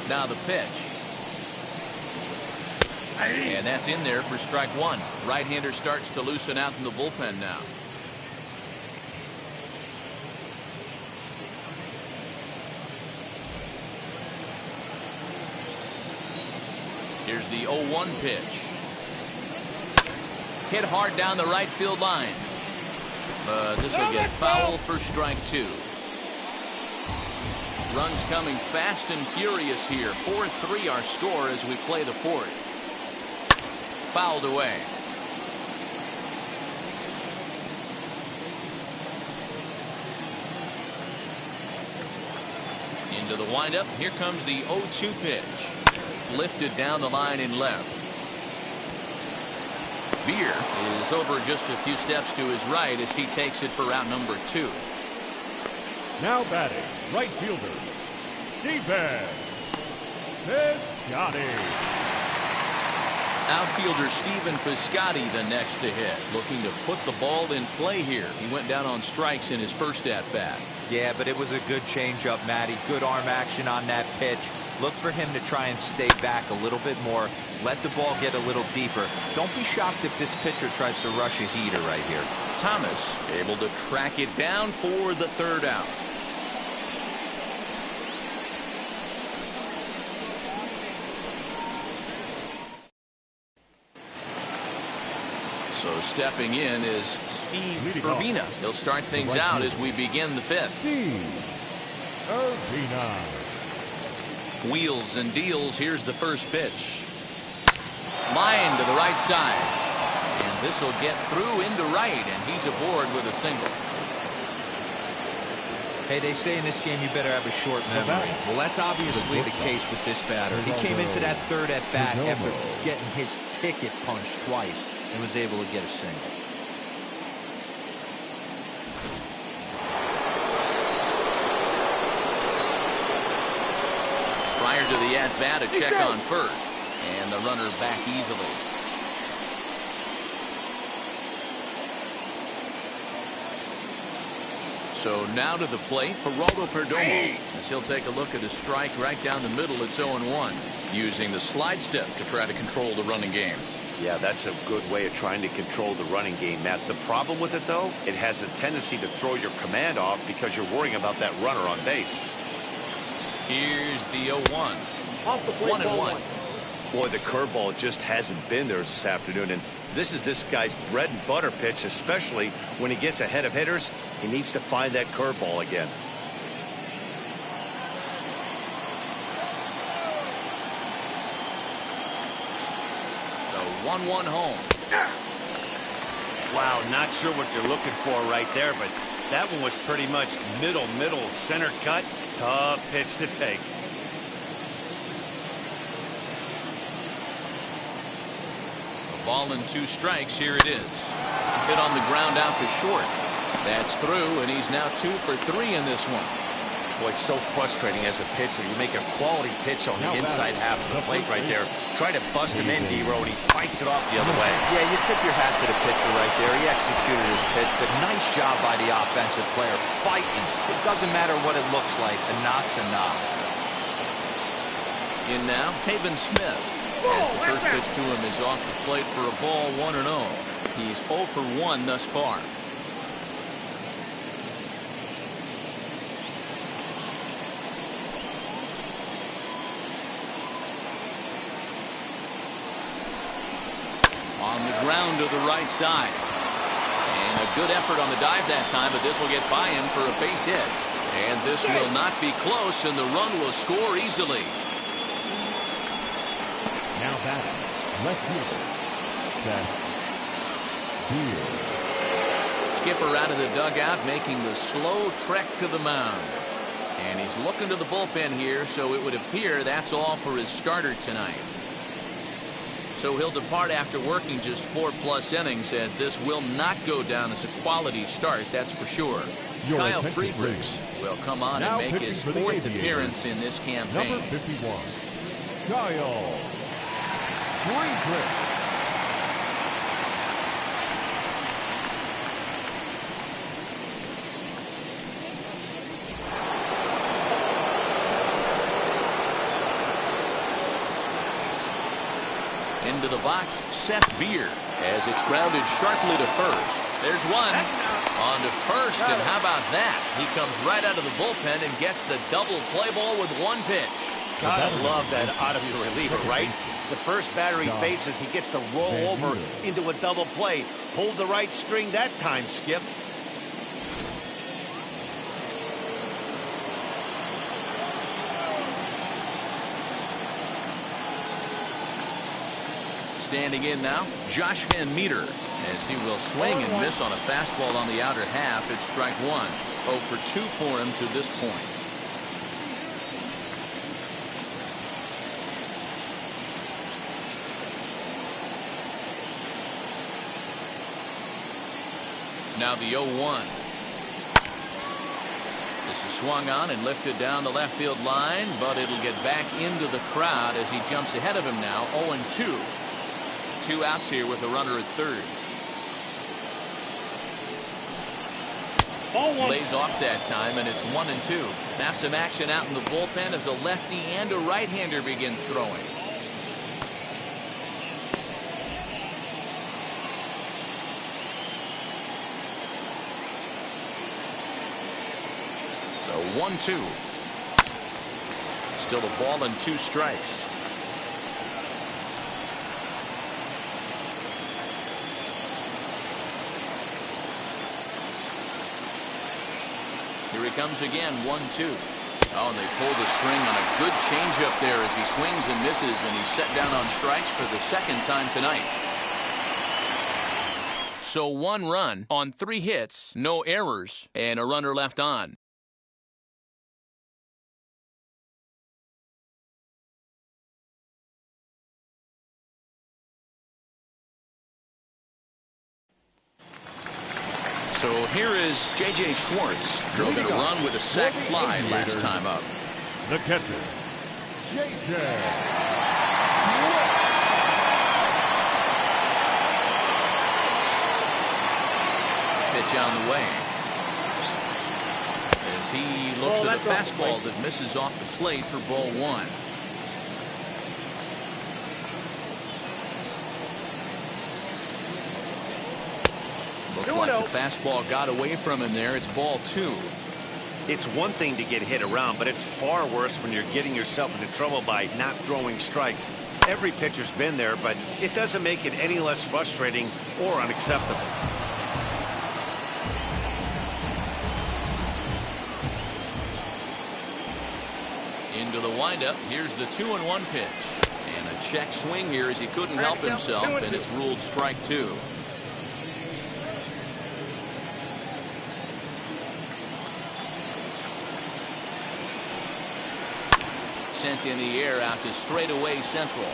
Speaker 1: Now the pitch. And that's in there for strike one. Right-hander starts to loosen out in the bullpen now. Here's the 0-1 pitch. Hit hard down the right field line. This will get foul for strike two. Runs coming fast and furious here. 4-3 our score as we play the fourth. Fouled away. Into the windup. Here comes the 0-2 pitch. Lifted down the line in left. Beer is over just a few steps to his right as he takes it for route number 2.
Speaker 5: Now batting, right fielder, Steven Piscotty.
Speaker 1: Outfielder Steven Piscotty the next to hit. Looking to put the ball in play here. He went down on strikes in his first at-bat.
Speaker 3: Yeah, but it was a good changeup, Matty. Good arm action on that pitch. Look for him to try and stay back a little bit more. Let the ball get a little deeper. Don't be shocked if this pitcher tries to rush a heater right here.
Speaker 1: Thomas able to track it down for the third out. So stepping in is Steve
Speaker 5: Leading
Speaker 1: Urbina.
Speaker 5: off.
Speaker 1: He'll start things
Speaker 5: Right
Speaker 1: out
Speaker 5: fielder.
Speaker 1: as we begin the fifth.
Speaker 5: Steve Urbina.
Speaker 1: Wheels and deals. Here's the first pitch. Line to the right side. And this will get through into right, and he's aboard with a single.
Speaker 3: Hey, they say in this game you better have a short memory. Well, that's obviously the case with this batter. He came into that third at bat after getting his ticket punched twice and was able to get a single.
Speaker 1: Prior to the at-bat, a check on first. And the runner back easily. So now to the plate, Geraldo Perdomo. As he'll take a look at a strike right down the middle. It's 0-1. Using the slide step to try to control the running game.
Speaker 2: Yeah, that's a good way of trying to control the running game, Matt. The problem with it, though, it has a tendency to throw your command off because you're worrying about that runner on base.
Speaker 1: Here's the 0-1.
Speaker 4: Off the plate,
Speaker 1: 1-1.
Speaker 2: Boy, the curveball just hasn't been there this afternoon, and this is this guy's bread and butter pitch, especially when he gets ahead of hitters. He needs to find that curveball again.
Speaker 1: The 1-1 home.
Speaker 2: Wow, not sure what you're looking for right there, but that one was pretty much middle, center cut. Tough pitch to take.
Speaker 1: A ball and 2 strikes. Here it is. Hit on the ground out to short. That's through, and he's now 2 for 3 in this one.
Speaker 2: Boy, it's so frustrating as a pitcher. You make a quality pitch on the inside half of the plate right there. Try to bust him in, D-Row, and he fights it off the other way.
Speaker 3: Yeah, you tip your hat to the pitcher right there. He executed his pitch, but nice job by the offensive player fighting. It doesn't matter what it looks like. A knock's a knock.
Speaker 1: In now, Haven Smith. As the first pitch to him is off the plate for a ball, 1-0. He's 0 for 1 thus far. On the ground to the right side. And a good effort on the dive that time, but this will get by him for a base hit. And this will not be close, and the run will score easily.
Speaker 5: Now batting, left fielder, Seth Beer.
Speaker 1: Skipper out of the dugout, making the slow trek to the mound. And he's looking to the bullpen here, so it would appear that's all for his starter tonight. So he'll depart after working just 4+ innings, as this will not go down as a quality start, that's for sure.
Speaker 5: Your
Speaker 1: Kyle
Speaker 5: attention,
Speaker 1: Friedrichs
Speaker 5: please.
Speaker 1: will come on
Speaker 5: Now
Speaker 1: and make
Speaker 5: pitching
Speaker 1: his
Speaker 5: for the
Speaker 1: 4th
Speaker 5: Aviators,
Speaker 1: appearance in this campaign.
Speaker 5: Number 51, Kyle Friedrich.
Speaker 1: Into the box, Seth Beer, as it's grounded sharply to first. There's one. On to first, and how about that? He comes right out of the bullpen and gets the double play ball with 1 pitch.
Speaker 2: Gotta love that out of your reliever, right? The first batter he faces, he gets to roll over into a double play. Pulled the right string that time, Skip.
Speaker 1: Standing in now, Josh Van Meter, as he will swing and miss on a fastball on the outer half. It's strike 1. 0 for 2 for him to this point. Now the 0-1. This is swung on and lifted down the left field line, but it'll get back into the crowd as he jumps ahead of him now. 0-2. 2 outs here with a runner at third. Lays off that time, and it's 1-2. Now some action out in the bullpen as a lefty and a right-hander begin throwing. So 1-2. Still a ball and 2 strikes. Here he comes again, 1-2. Oh, and they pull the string on a good changeup there as he swings and misses, and he's set down on strikes for the second time tonight. So 1 run on 3 hits, no errors, and a runner left on. So here is J.J. Schwartz. Drove in a run with a sac fly last time up.
Speaker 5: The catcher, J.J.
Speaker 1: Pitch on the way. As he looks at a fastball that misses off the plate for ball 1. Looked like the fastball got away from him there. It's ball 2.
Speaker 2: It's one thing to get hit around, but it's far worse when you're getting yourself into trouble by not throwing strikes. Every pitcher's been there, but it doesn't make it any less frustrating or unacceptable.
Speaker 1: Into the windup. Here's the 2-1 pitch. And a check swing here as he couldn't help himself, and it's ruled strike 2. Sent in the air out to straightaway central.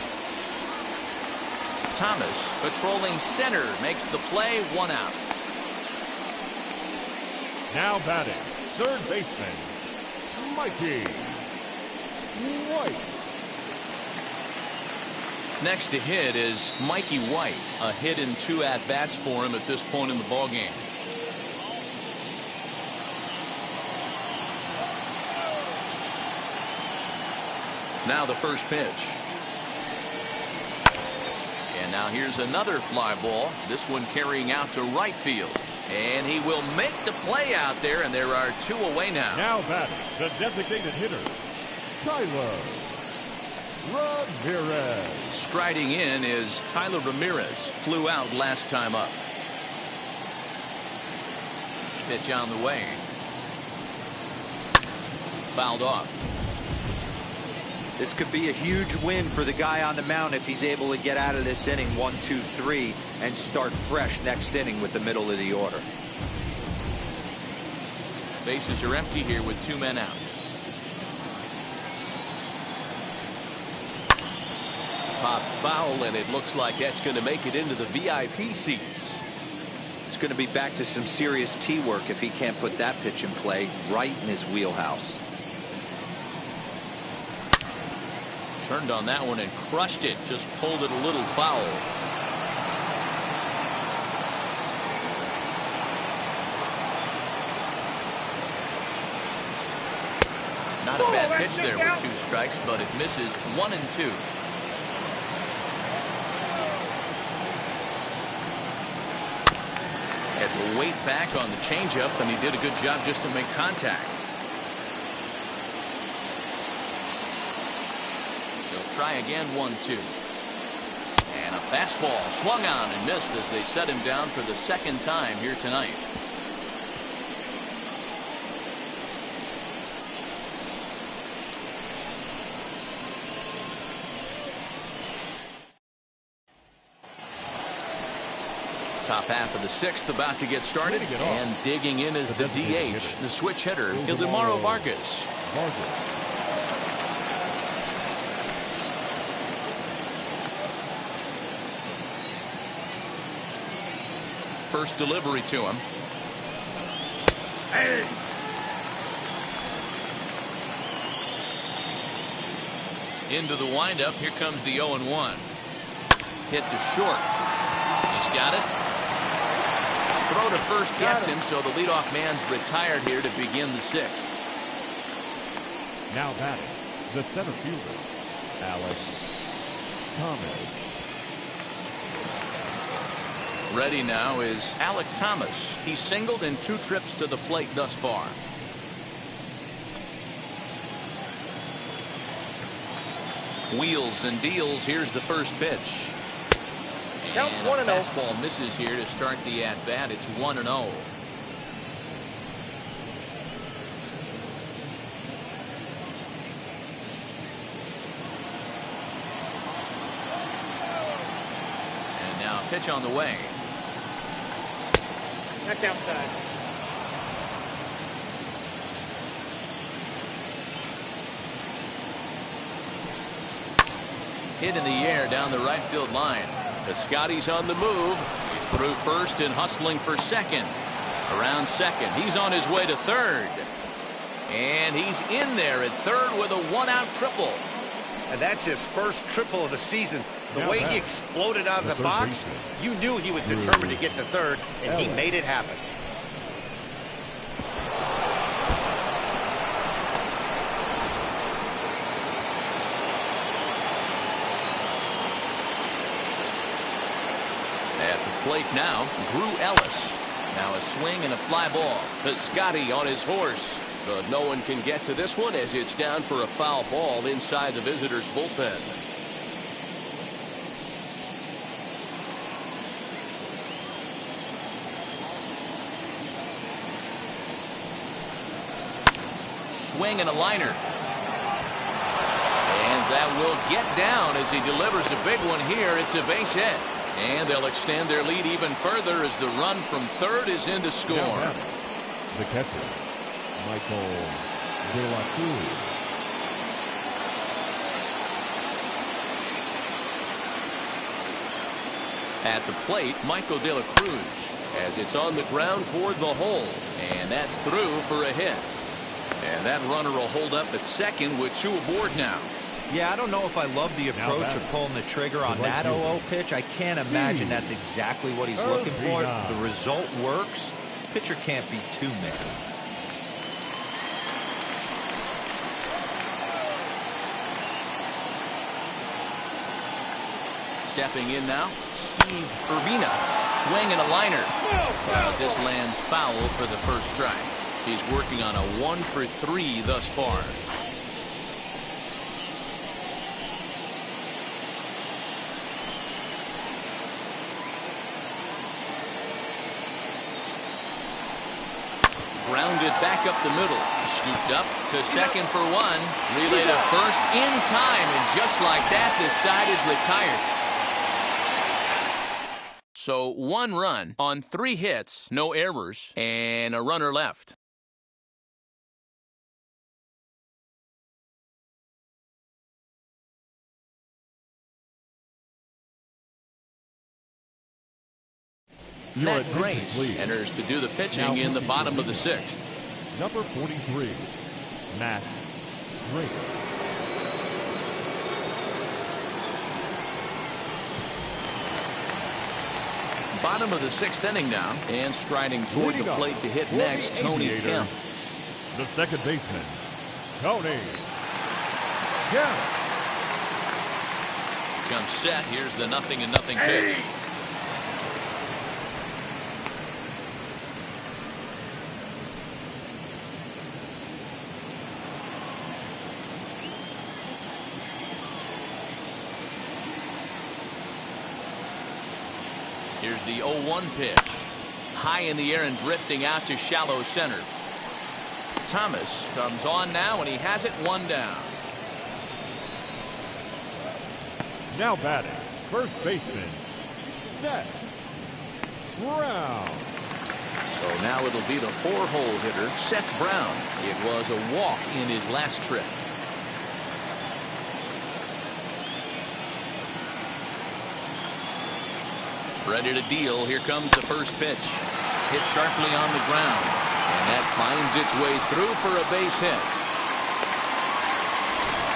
Speaker 1: Thomas patrolling center makes the play, 1 out.
Speaker 5: Now batting, third baseman, Mikey White.
Speaker 1: Next to hit is Mikey White. A hit in 2 at-bats for him at this point in the ballgame. Now the first pitch. And now here's another fly ball. This one carrying out to right field. And he will make the play out there, and there are 2 away now.
Speaker 5: Now batting, the designated hitter, Tyler Ramirez.
Speaker 1: Striding in is Tyler Ramirez. Flew out last time up. Pitch on the way. Fouled off.
Speaker 3: This could be a huge win for the guy on the mound if he's able to get out of this inning 1, 2, 3 and start fresh next inning with the middle of the order.
Speaker 1: Bases are empty here with 2 men out. Popped foul, and it looks like that's going to make it into the VIP seats.
Speaker 3: It's going to be back to some serious tee work if he can't put that pitch in play right in his wheelhouse.
Speaker 1: Turned on that one and crushed it. Just pulled it a little foul. Not a bad pitch there with 2 strikes, but it misses 1 and 2. Has the weight back on the changeup, and he did a good job just to make contact. Try again, 1-2. And a fastball swung on and missed as they set him down for the second time here tonight. Top half of the 6th about to get started, and digging in is the DH, the switch hitter, Ildemaro Vargas. First delivery to him.
Speaker 4: Hey.
Speaker 1: Into the windup. Here comes the 0-1. Hit to short. He's got it. Throw to first gets him, so the leadoff man's retired here to begin the 6th.
Speaker 5: Now batting, the center fielder, Alec Thomas.
Speaker 1: Ready now is Alec Thomas. He's singled in 2 trips to the plate thus far. Wheels and deals. Here's the first pitch. And a fastball misses here to start the at-bat. It's 1-0. pitch on the way.
Speaker 4: That's outside.
Speaker 1: Hit in the air down the right field line. Piscotty's on the move. He's through first and hustling for second. Around second. He's on his way to third. And he's in there at third with a one-out triple.
Speaker 2: And that's his first triple of the season. The way he exploded out of the box, you knew he was determined to get to third, and he made it happen.
Speaker 1: At the plate now, Drew Ellis. Now a swing and a fly ball. Piscotty on his horse. But no one can get to this one as it's down for a foul ball inside the visitors' bullpen. Swing and a liner. And that will get down as he delivers a big one here. It's a base hit. And they'll extend their lead even further as the run from third is in to score.
Speaker 5: The catcher, Michael De La Cruz.
Speaker 1: At the plate, Michael De La Cruz, as it's on the ground toward the hole. And that's through for a hit. And that runner will hold up at second with two aboard now.
Speaker 3: Yeah, I don't know if I love the approach of pulling the trigger on that 0-0 pitch. I can't imagine that's exactly what he's looking for. The result works. Pitcher can't be too mad.
Speaker 1: Stepping in now, Steve Urbina. Swing and a liner. But this lands foul for the first strike. He's working on a 1-for-3 thus far. Grounded back up the middle. Scooped up to second for one. Relay to first in time. And just like that, this side is retired. So 1 run on 3 hits, no errors, and a runner left. Matt Grace enters to do the pitching in the bottom of the 6th.
Speaker 5: Number 43, Matt Grace.
Speaker 1: Bottom of the 6th inning now, and striding toward the plate to hit next, Tony Kemp.
Speaker 5: The second baseman, Tony Kemp.
Speaker 1: Comes set. Here's the 0-0 pitch. Here's the 0-1 pitch. High in the air and drifting out to shallow center. Thomas comes on now, and he has it 1 down.
Speaker 5: Now batting, first baseman, Seth Brown.
Speaker 1: So now it'll be the 4-hole hitter, Seth Brown. It was a walk in his last trip. Ready to deal. Here comes the first pitch. Hit sharply on the ground. And that finds its way through for a base hit.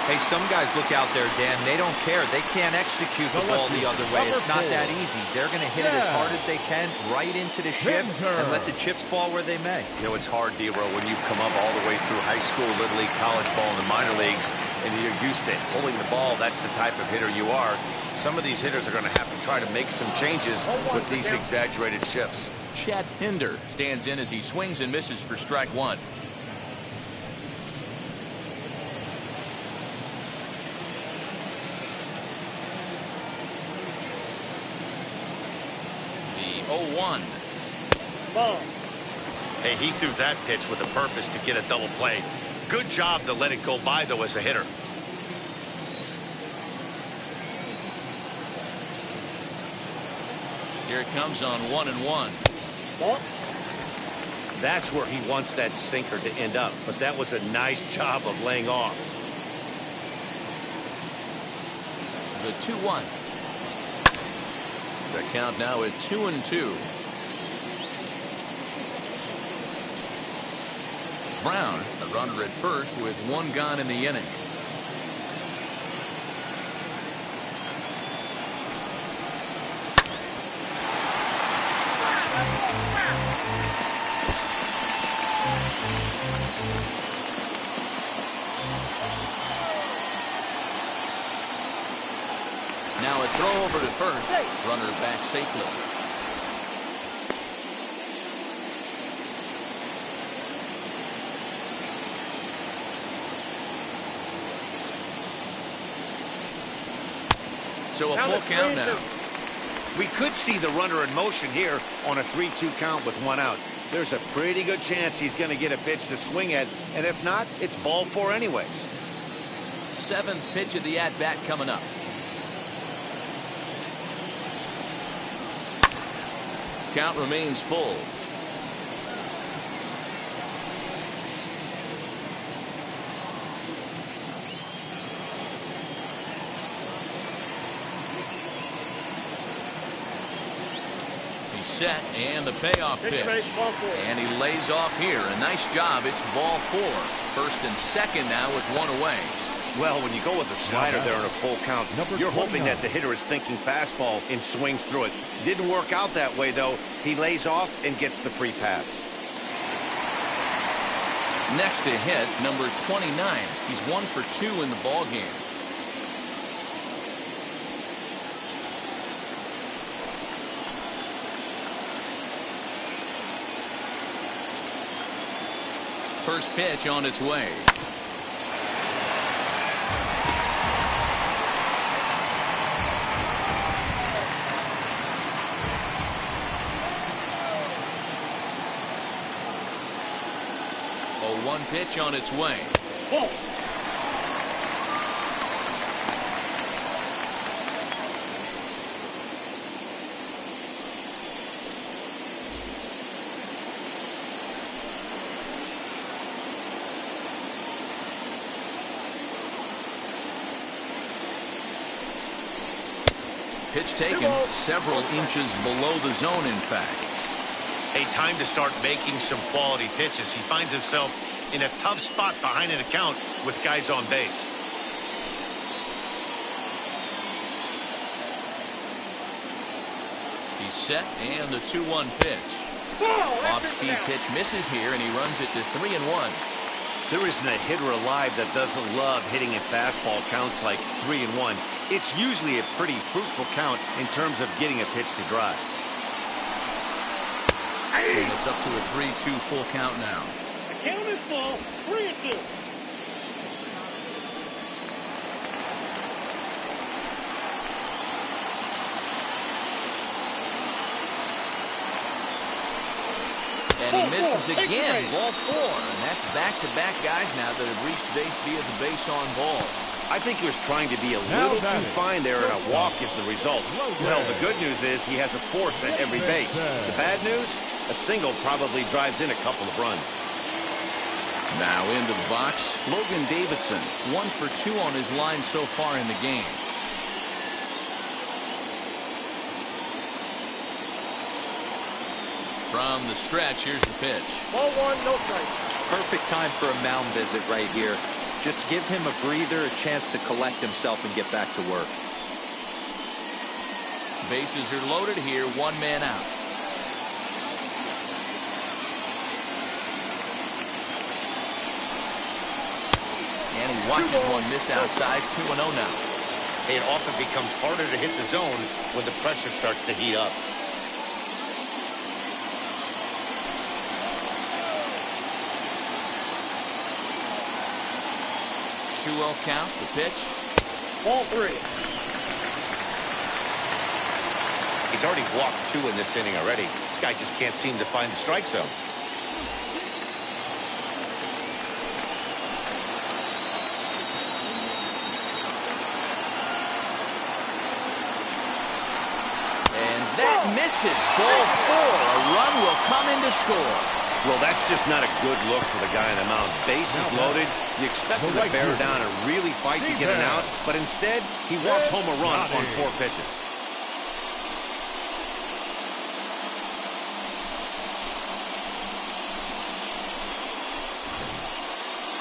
Speaker 3: Hey, some guys look out there, Dan. They don't care. They can't execute the ball the other way. It's not that easy. They're going to hit it as hard as they can, right into the shift, and let the chips fall where they may.
Speaker 2: You know, it's hard, D-Row, when you've come up all the way through high school, Little League, college ball, and the minor leagues, and you're used to pulling the ball. That's the type of hitter you are. Some of these hitters are going to have to try to make some changes with these exaggerated shifts.
Speaker 1: Chad Pinder stands in as he swings and misses for strike 1. The 0-1.
Speaker 4: Ball.
Speaker 2: Hey, he threw that pitch with a purpose to get a double play. Good job to let it go by, though, as a hitter.
Speaker 1: Here it comes on 1-1.
Speaker 4: Ball.
Speaker 2: That's where he wants that sinker to end up, but that was a nice job of laying off.
Speaker 1: The 2-1. The count now at 2-2. Brown, a runner at first with one gone in the inning. Now a throw over to first. Runner back safely. So a full count now.
Speaker 2: We could see the runner in motion here on a 3-2 count with one out. There's a pretty good chance he's going to get a pitch to swing at, and if not, it's ball 4 anyways.
Speaker 1: 7th pitch of the at-bat coming up. Count remains full. He's set, and the payoff pitch. And he lays off here. A nice job. It's ball 4. First and second now with one away.
Speaker 2: Well, when you go with a slider there in a full count, you're hoping that the hitter is thinking fastball and swings through it. Didn't work out that way, though. He lays off and gets the free pass.
Speaker 1: Next to hit, number 29. He's 1 for 2 in the ball game. First pitch on its way. One pitch on its way.
Speaker 4: Ball.
Speaker 1: Pitch taken several inches below the zone, in fact.
Speaker 2: A time to start making some quality pitches. He finds himself in a tough spot behind an account with guys on base.
Speaker 1: He's set, and the 2-1 pitch. Off-speed pitch misses here, and he runs it to 3-1.
Speaker 2: There isn't a hitter alive that doesn't love hitting a fastball counts like 3-1. It's usually a pretty fruitful count in terms of getting a pitch to drive.
Speaker 1: And it's up to a 3-2 full count now.
Speaker 4: The count is full. 3-2.
Speaker 1: And he misses again. Ball 4. And that's back-to-back guys now that have reached base via the base on balls.
Speaker 2: I think he was trying to be a little too fine there, and a walk is the result. Well, the good news is he has a force at every base. The bad news? A single probably drives in a couple of runs.
Speaker 1: Now into the box, Logan Davidson, 1 for 2 on his line so far in the game. From the stretch, here's the pitch.
Speaker 4: Ball 1, no strike.
Speaker 3: Perfect time for a mound visit right here. Just give him a breather, a chance to collect himself and get back to work.
Speaker 1: Bases are loaded here, 1 man out. And he watches one miss outside, 2-0 now.
Speaker 2: It often becomes harder to hit the zone when the pressure starts to heat up.
Speaker 1: 2-0 count, the pitch.
Speaker 4: Ball 3.
Speaker 2: He's already walked 2 in this inning already. This guy just can't seem to find the strike zone.
Speaker 1: And that misses. Ball 4. A run will come in to score.
Speaker 2: Well, that's just not a good look for the guy on the mound. Bases loaded. You expect him to bear down and really fight to get an out, but instead, he walks home a run on 4 pitches.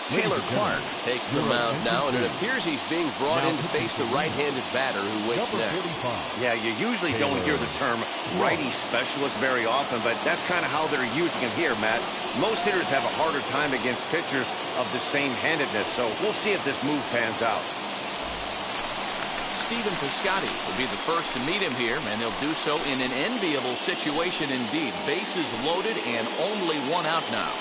Speaker 6: Taylor Clark takes the mound now, and it appears he's being brought in to face the right-handed batter who waits next.
Speaker 2: Yeah, you usually don't hear the term righty specialist very often, but that's kind of how they're using him here, Matt. Most hitters have a harder time against pitchers of the same handedness, so we'll see if this move pans out.
Speaker 1: Stephen Piscotty will be the first to meet him here, and they'll do so in an enviable situation indeed. Bases loaded and only 1 out now.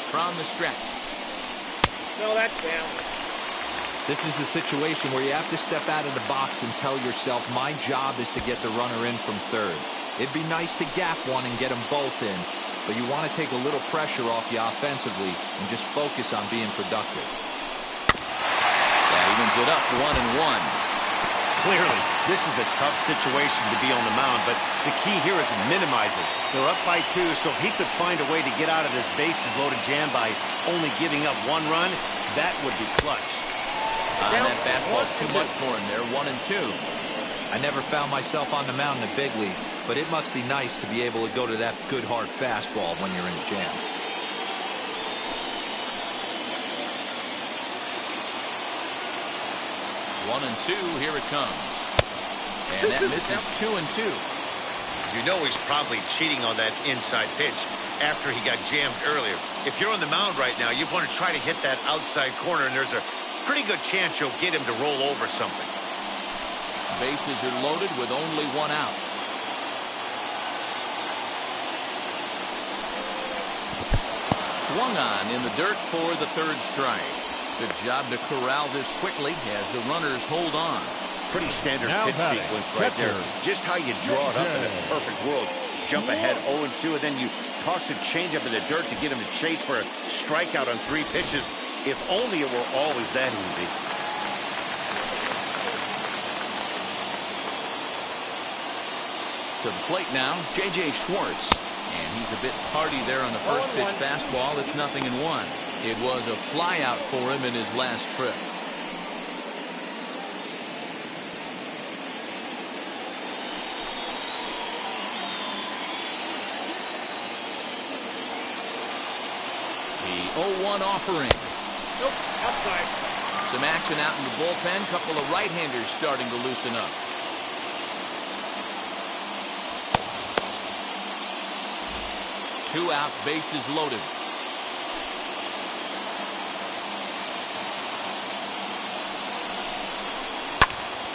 Speaker 1: From the stretch.
Speaker 4: No, that's down.
Speaker 3: This is a situation where you have to step out of the box and tell yourself, my job is to get the runner in from third. It'd be nice to gap one and get them both in, but you want to take a little pressure off you offensively and just focus on being productive.
Speaker 1: That evens it up 1-1.
Speaker 2: Clearly, this is a tough situation to be on the mound, but the key here is minimizing. They're up by 2, so if he could find a way to get out of this bases-loaded jam by only giving up 1 run, that would be clutch.
Speaker 1: And that fastball's too much for him there, 1-2.
Speaker 3: I never found myself on the mound in the big leagues, but it must be nice to be able to go to that good hard fastball when you're in a jam.
Speaker 1: One and 2, here it comes. And that misses 2-2.
Speaker 2: You know he's probably cheating on that inside pitch after he got jammed earlier. If you're on the mound right now, you want to try to hit that outside corner, and there's a pretty good chance you'll get him to roll over something.
Speaker 1: Bases are loaded with only 1 out. Swung on in the dirt for the 3rd strike. Good job to corral this quickly as the runners hold on.
Speaker 2: Pretty standard pitch sequence right there. Just how you draw it up in a perfect world. Jump ahead 0-2, and then you toss a changeup in the dirt to get him to chase for a strikeout on 3 pitches. If only it were always that easy.
Speaker 1: To the plate now, J.J. Schwartz. And he's a bit tardy there on the first pitch fastball. It's 0-1. It was a flyout for him in his last trip. The 0-1 offering.
Speaker 4: Nope, outside.
Speaker 1: Some action out in the bullpen. Couple of right-handers starting to loosen up. Two out, bases loaded.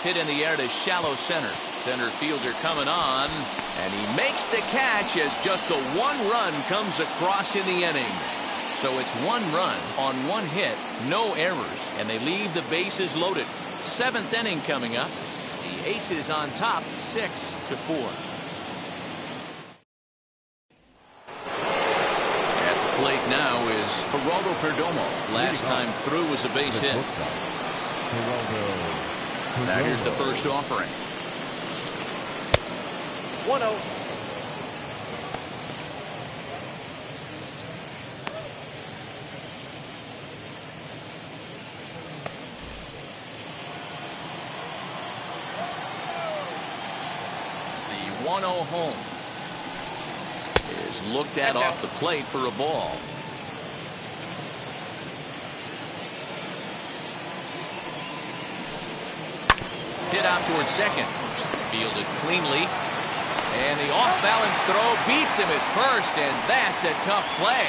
Speaker 1: Hit in the air to shallow center. Center fielder coming on, and he makes the catch as just the 1 run comes across in the inning. So it's 1 run on 1 hit, no errors, and they leave the bases loaded. 7th inning coming up. The Aces on top, 6-4. At the plate now is Geraldo Perdomo. Last time through was a base hit. Now here's the first offering.
Speaker 4: 1-0.
Speaker 1: The 1-0 home is looked at off the plate for a ball. Hit out towards second. Fielded cleanly. And the off-balance throw beats him at first, and that's a tough play.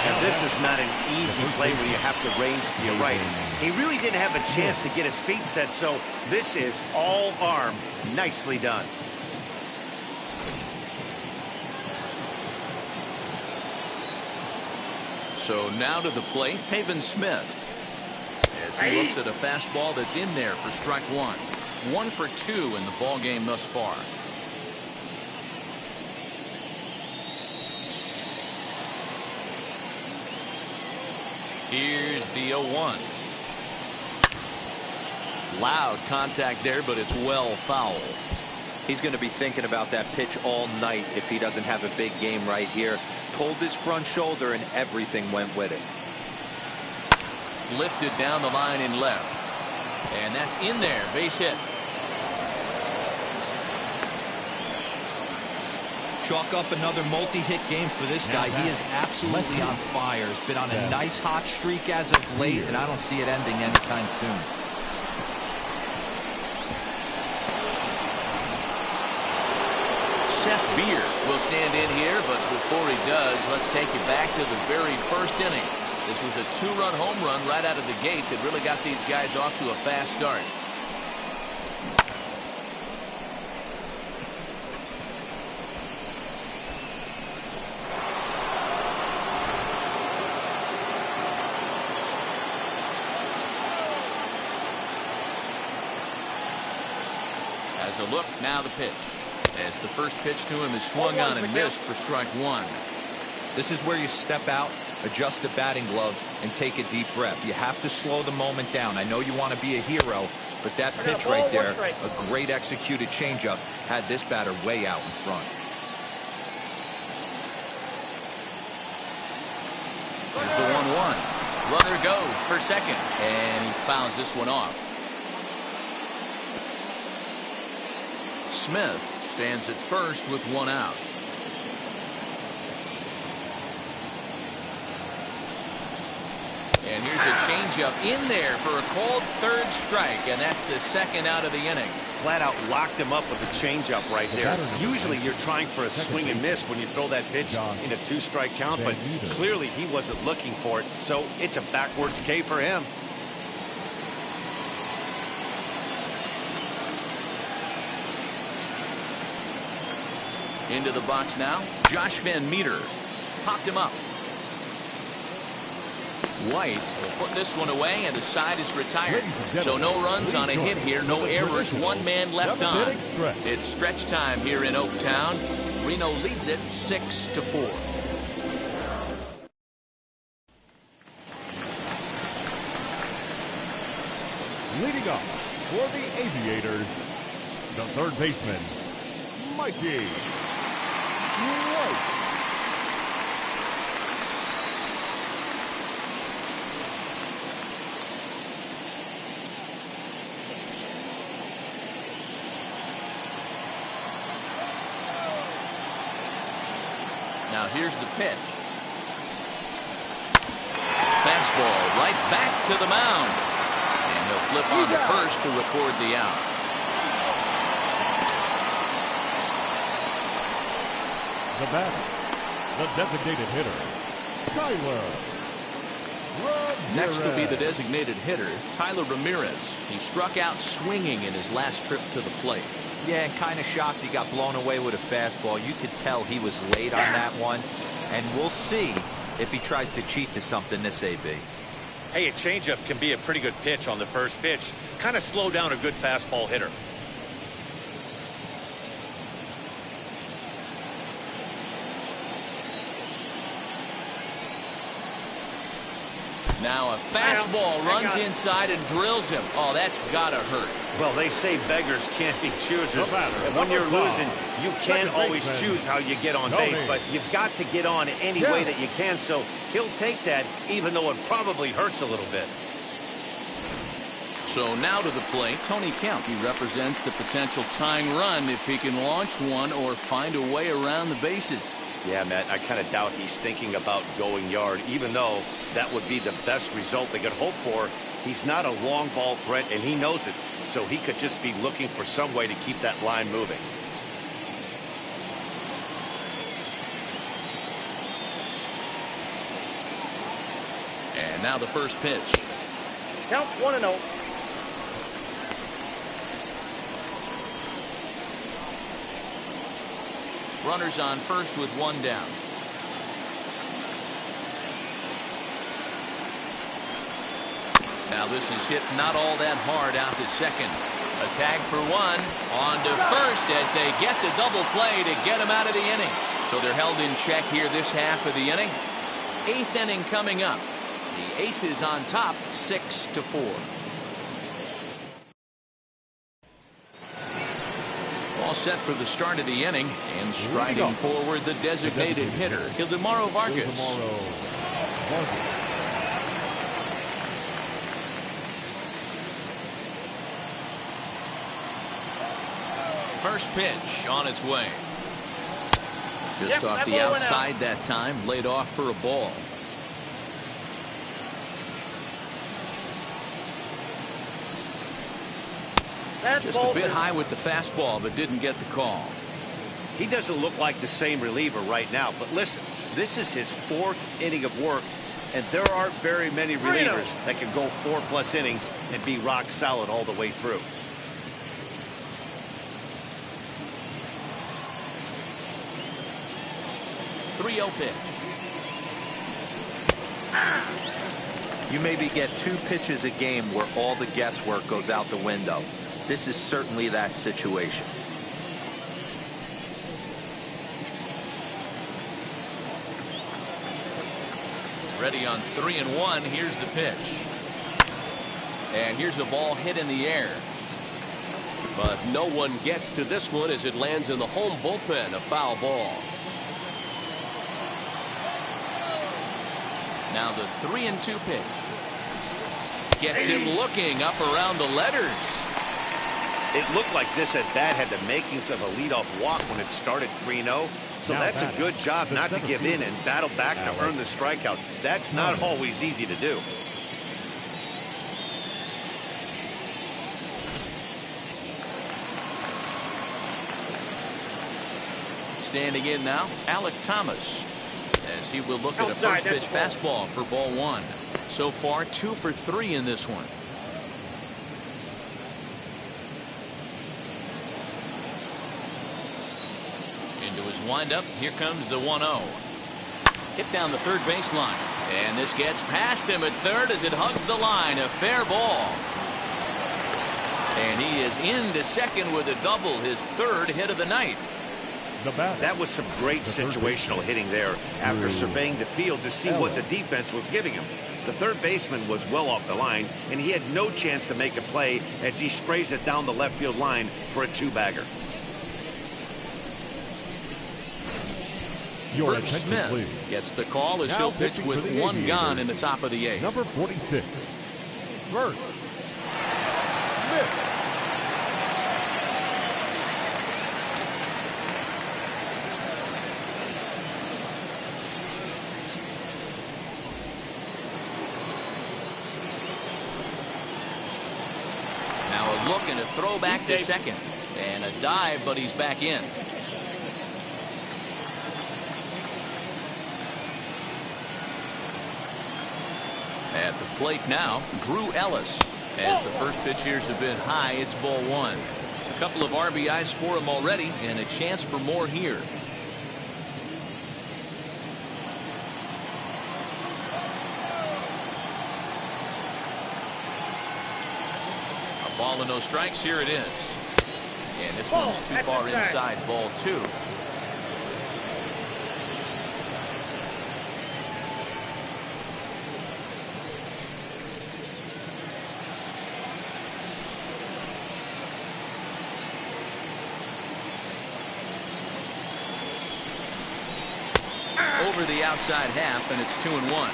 Speaker 2: And this is not an easy play when you have to range to your right. He really didn't have a chance to get his feet set, so this is all arm. Nicely done.
Speaker 1: So now to the plate, Haven Smith. As he looks at a fastball that's in there for strike 1. 1 for 2 in the ball game thus far. Here's the 0-1. Loud contact there, but it's well foul.
Speaker 3: He's going to be thinking about that pitch all night if he doesn't have a big game right here. Pulled his front shoulder and everything went with it.
Speaker 1: Lifted down the line in left. And that's in there. Base hit.
Speaker 3: Chalk up another multi-hit game for this guy. He is absolutely on fire. He's been on a nice hot streak as of late, and I don't see it ending anytime soon.
Speaker 1: Seth Beer will stand in here, but before he does, let's take you back to the very first inning. This was a 2-run home run right out of the gate that really got these guys off to a fast start. As a look, now the pitch. As the first pitch to him is swung on and missed for strike one.
Speaker 3: This is where you step out, adjust the batting gloves, and take a deep breath. You have to slow the moment down. I know you want to be a hero, but that pitch right there, a great executed changeup, had this batter way out in front.
Speaker 1: Here's the 1-1. Runner goes for second, and he fouls this one off. Smith stands at first with one out. And here's a changeup in there for a called third strike, and that's the second out of the inning.
Speaker 2: Flat out locked him up with a changeup right there. Usually you're trying for a swing and miss when you throw that pitch in a 2-strike count, but clearly he wasn't looking for it, so it's a backwards K for him.
Speaker 1: Into the box now, Josh Van Meter. Popped him up. White will put this one away, and the side is retired. So no runs on a hit here, no errors, one man left on. It's stretch time here in Oaktown. Reno leads it 6-4.
Speaker 5: Leading up for the Aviators, the third baseman, Mikey White.
Speaker 1: Now here's the pitch. Fastball right back to the mound. And he'll flip on to first to record the out.
Speaker 5: The batter, the designated hitter, Tyler Ramirez.
Speaker 1: Next will be the designated hitter, Tyler Ramirez. He struck out swinging in his last trip to the plate.
Speaker 3: Yeah, and kind of shocked he got blown away with a fastball. You could tell he was late on that one, and we'll see if he tries to cheat to something this AB.
Speaker 2: Hey, a changeup can be a pretty good pitch on the first pitch. Kind of slow down a good fastball hitter.
Speaker 1: Now a fastball runs inside and drills him. Oh, that's gotta hurt.
Speaker 2: Well, they say beggars can't be choosers. And when you're losing, you can't always choose how you get on base, but you've got to get on any way that you can. So he'll take that, even though it probably hurts a little bit.
Speaker 1: So now to the plate, Tony Kemp. He represents the potential tying run if he can launch one or find a way around the bases.
Speaker 2: Yeah, Matt, I kind of doubt he's thinking about going yard, even though that would be the best result they could hope for. He's not a long ball threat, and he knows it, so he could just be looking for some way to keep that line moving.
Speaker 1: And now the first pitch.
Speaker 4: Count 1-0.
Speaker 1: Runners on first with one down. Now this is hit not all that hard out to second. A tag for one. On to first as they get the double play to get him out of the inning. So they're held in check here this half of the inning. 8th inning coming up. The Aces on top, 6-4. All set for the start of the inning, and striding forward the designated hitter, Ildemaro Vargas. First pitch on its way. Just off the outside that time, laid off for a ball. Just a bit high with the fastball, but didn't get the call.
Speaker 2: He doesn't look like the same reliever right now, but listen, this is his 4th inning of work, and there aren't very many relievers that can go 4+ innings and be rock solid all the way through.
Speaker 1: .30 pitch.
Speaker 3: You maybe get 2 pitches a game where all the guesswork goes out the window. This is certainly that situation.
Speaker 1: Ready on 3-1. Here's the pitch. And here's a ball hit in the air. But no one gets to this one as it lands in the home bullpen. A foul ball. Now the 3-2 pitch. Gets him looking up around the letters.
Speaker 2: It looked like this at bat had the makings of a leadoff walk when it started 3-0. So that's a good job not to give in and battle back to earn the strikeout. That's not always easy to do.
Speaker 1: Standing in now, Alec Thomas, as he will look at a first pitch fastball for ball 1. So far 2 for 3 in this one. Into his windup. Here comes the 1-0. Hit down the third baseline. And this gets past him at third as it hugs the line. A fair ball. And he is into second with a double, his 3rd hit of the night.
Speaker 2: That was some great situational hitting there after surveying the field to see what the defense was giving him. The third baseman was well off the line, and he had no chance to make a play as he sprays it down the left field line for a 2-bagger.
Speaker 1: Bruce Smith gets the call as he'll pitch with 1 gone in the top of the 8th.
Speaker 5: Number 46, Bruce Smith.
Speaker 1: Now a look and a throw back to second. And a dive, but he's back in. At the plate now, Drew Ellis. As the first pitch here is a bit high, it's ball 1. A couple of RBIs for him already, and a chance for more here. A ball and no strikes. Here it is. And this one's too far inside, ball 2. Over the outside half, and it's 2-1.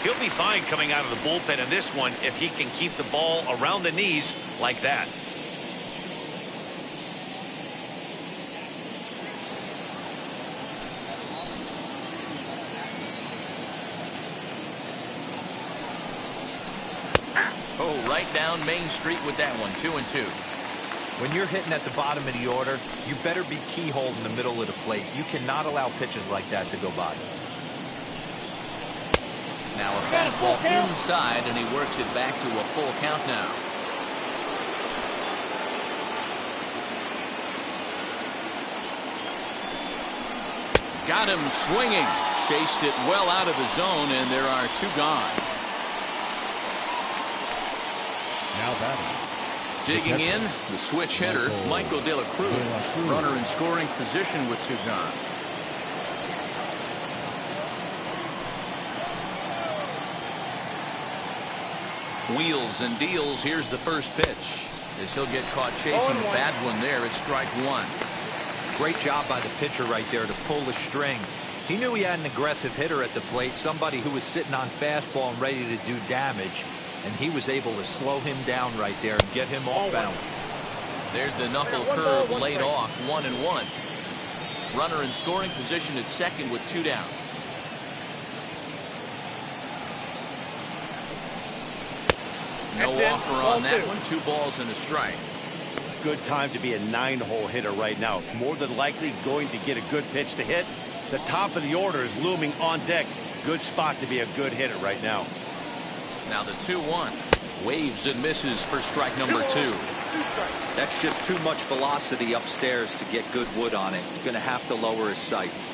Speaker 2: He'll be fine coming out of the bullpen in this one if he can keep the ball around the knees like that.
Speaker 1: Oh, right down Main Street with that one. 2-2.
Speaker 3: When you're hitting at the bottom of the order, you better be keyhole in the middle of the plate. You cannot allow pitches like that to go by.
Speaker 1: Now a fastball inside, and he works it back to a full count now. Got him swinging. Chased it well out of the zone, and there are 2 gone.
Speaker 5: Now batting.
Speaker 1: Digging in, the switch hitter, Michael De La Cruz. Runner in scoring position with 2 gone. Wheels and deals. Here's the first pitch. As he'll get caught chasing a bad one there. It's strike one.
Speaker 3: Great job by the pitcher right there to pull the string. He knew he had an aggressive hitter at the plate, somebody who was sitting on fastball and ready to do damage, and he was able to slow him down right there and get him off balance.
Speaker 1: There's the knuckle curve laid off. 1-1. Runner in scoring position at second with 2 down. No offer on that one. 2 balls and a strike.
Speaker 2: Good time to be a 9-hole hitter right now. More than likely going to get a good pitch to hit. The top of the order is looming on deck. Good spot to be a good hitter right now.
Speaker 1: Now the 2-1. Waves and misses for strike number 2.
Speaker 3: That's just too much velocity upstairs to get good wood on it. It's going to have to lower his sights.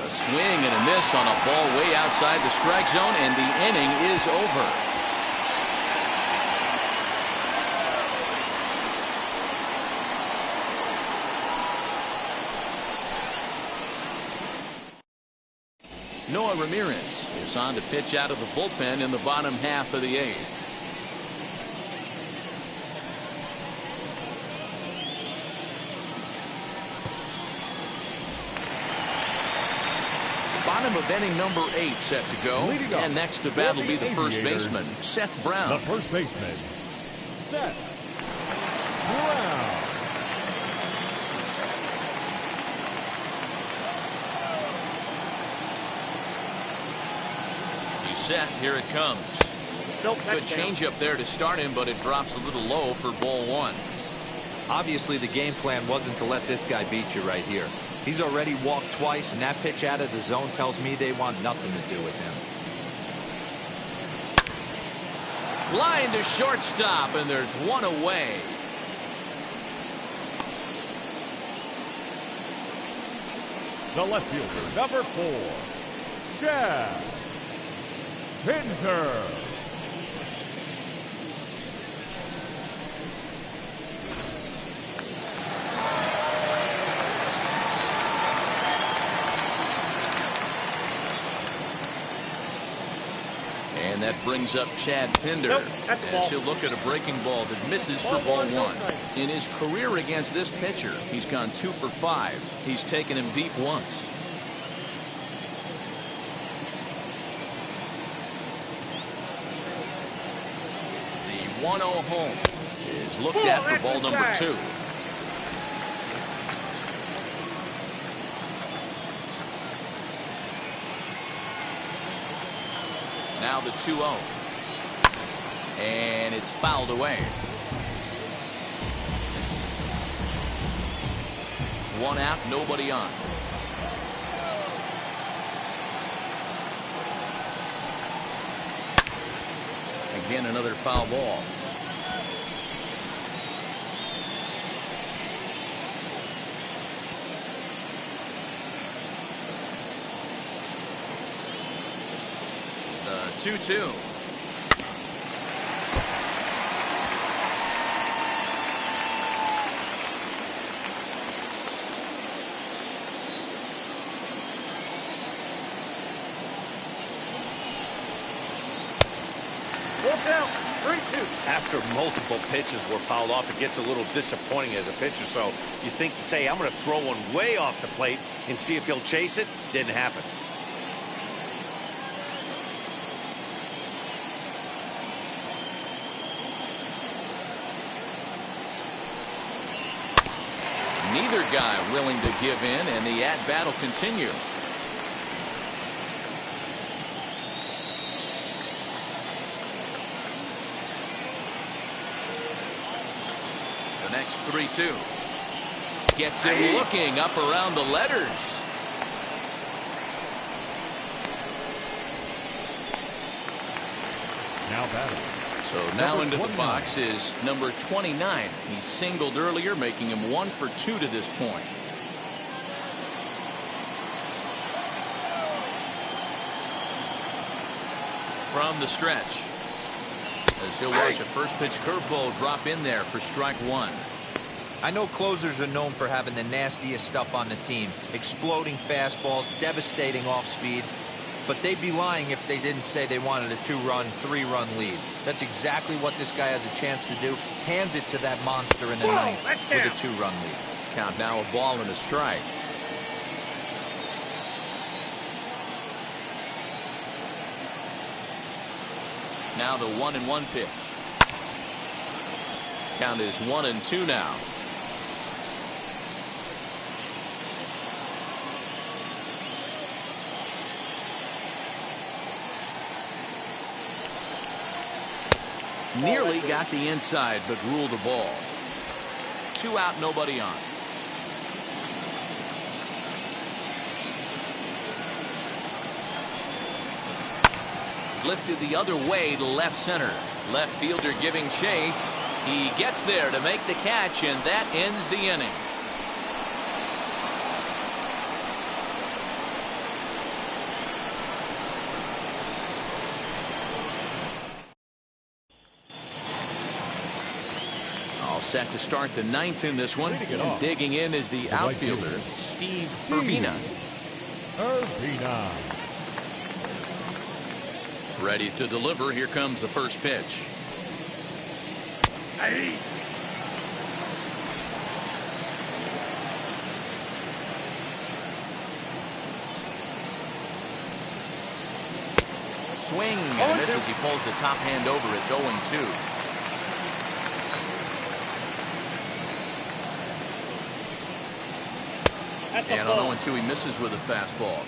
Speaker 1: A swing and a miss on a ball way outside the strike zone, and the inning is over. Noah Ramirez is on to pitch out of the bullpen in the bottom half of the 8th. Bottom of inning number 8 set to go. And next to bat will be the first baseman, Seth Brown.
Speaker 5: The first baseman, Seth Brown.
Speaker 1: He's set. Here it comes. Good changeup there to start him, but it drops a little low for ball 1.
Speaker 3: Obviously, the game plan wasn't to let this guy beat you right here. He's already walked twice, and that pitch out of the zone tells me they want nothing to do with him.
Speaker 1: Line to shortstop, and there's one away.
Speaker 5: The left fielder, number 4, Chad Pinter.
Speaker 1: And that brings up Chad Pinder as he'll look at a breaking ball that misses for ball 1. In his career against this pitcher, he's gone 2 for 5. He's taken him deep once. The 1-0 home is looked at for ball number 2. Now the 2-0. And it's fouled away. 1 out, nobody on. Again, another foul ball. The 2-2.
Speaker 2: After multiple pitches were fouled off, it gets a little disappointing as a pitcher. So you think, say, I'm going to throw one way off the plate and see if he'll chase it. Didn't happen.
Speaker 1: Neither guy willing to give in, and the at-bat will continue. The next 3-2. Gets him looking up around the letters.
Speaker 5: Now batting.
Speaker 1: So now into the box is number 29. He singled earlier, making him 1 for 2 to this point. From the stretch, as he'll watch a first pitch curveball drop in there for strike 1.
Speaker 3: I know closers are known for having the nastiest stuff on the team. Exploding fastballs, devastating off-speed. But they'd be lying if they didn't say they wanted a 2-run, 3-run lead. That's exactly what this guy has a chance to do. Hand it to that monster in the ninth with a 2-run lead.
Speaker 1: Count now, a ball and a strike. Now the 1-1 pitch. Count is 1-2 now. Nearly got the inside, but ruled a ball. 2 out, nobody on. Lifted the other way to left center. Left fielder giving chase. He gets there to make the catch, and that ends the inning. All set to start the 9th in this one. And digging in is the outfielder, Steve Urbina. Ready to deliver. Here comes the first pitch. Swing and misses. He pulls the top hand over. It's 0-2. And on 0-2, he misses with a fastball.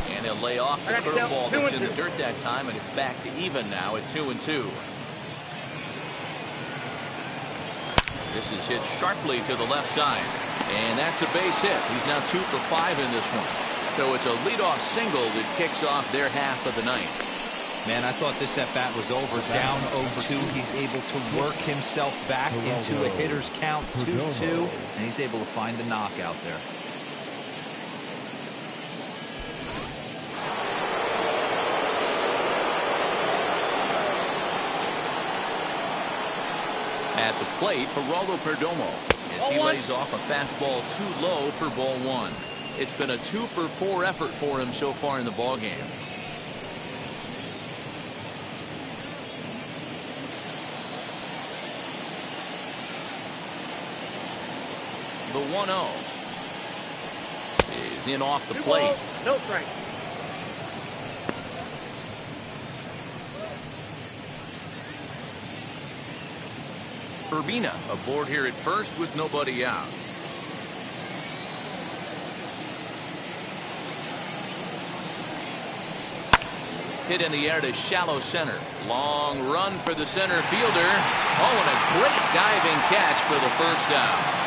Speaker 1: And he'll lay off the curveball that's in the dirt that time, and it's back to even now at 2-2. This is hit sharply to the left side, and that's a base hit. He's now 2 for 5 in this one. So it's a leadoff single that kicks off their half of the ninth.
Speaker 3: Man, I thought this at-bat was over. Down 0-2. He's able to work himself back into a hitter's count, 2-2, and he's able to find the knockout there.
Speaker 1: At the plate, Geraldo Perdomo, as he lays off a fastball too low for ball 1. It's been a 2 for 4 effort for him so far in the ballgame. The 1-0 is in off the plate.
Speaker 4: No strike.
Speaker 1: Urbina aboard here at first with nobody out. Hit in the air to shallow center. Long run for the center fielder. Oh, and a great diving catch for the first down.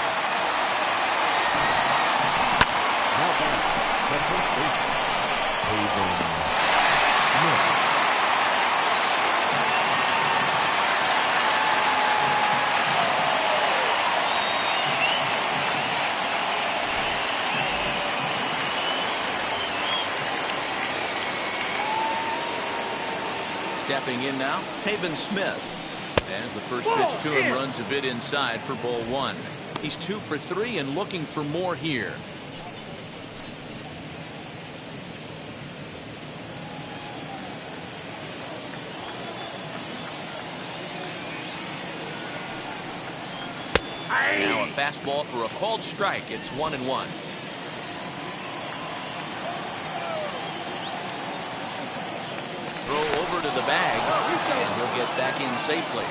Speaker 1: Stepping in now, Haven Smith. As the first pitch to him runs a bit inside for ball 1. He's 2 for 3 and looking for more here. Now a fastball for a called strike. It's 1-1. Throw over to the bag, and he'll get back in safely.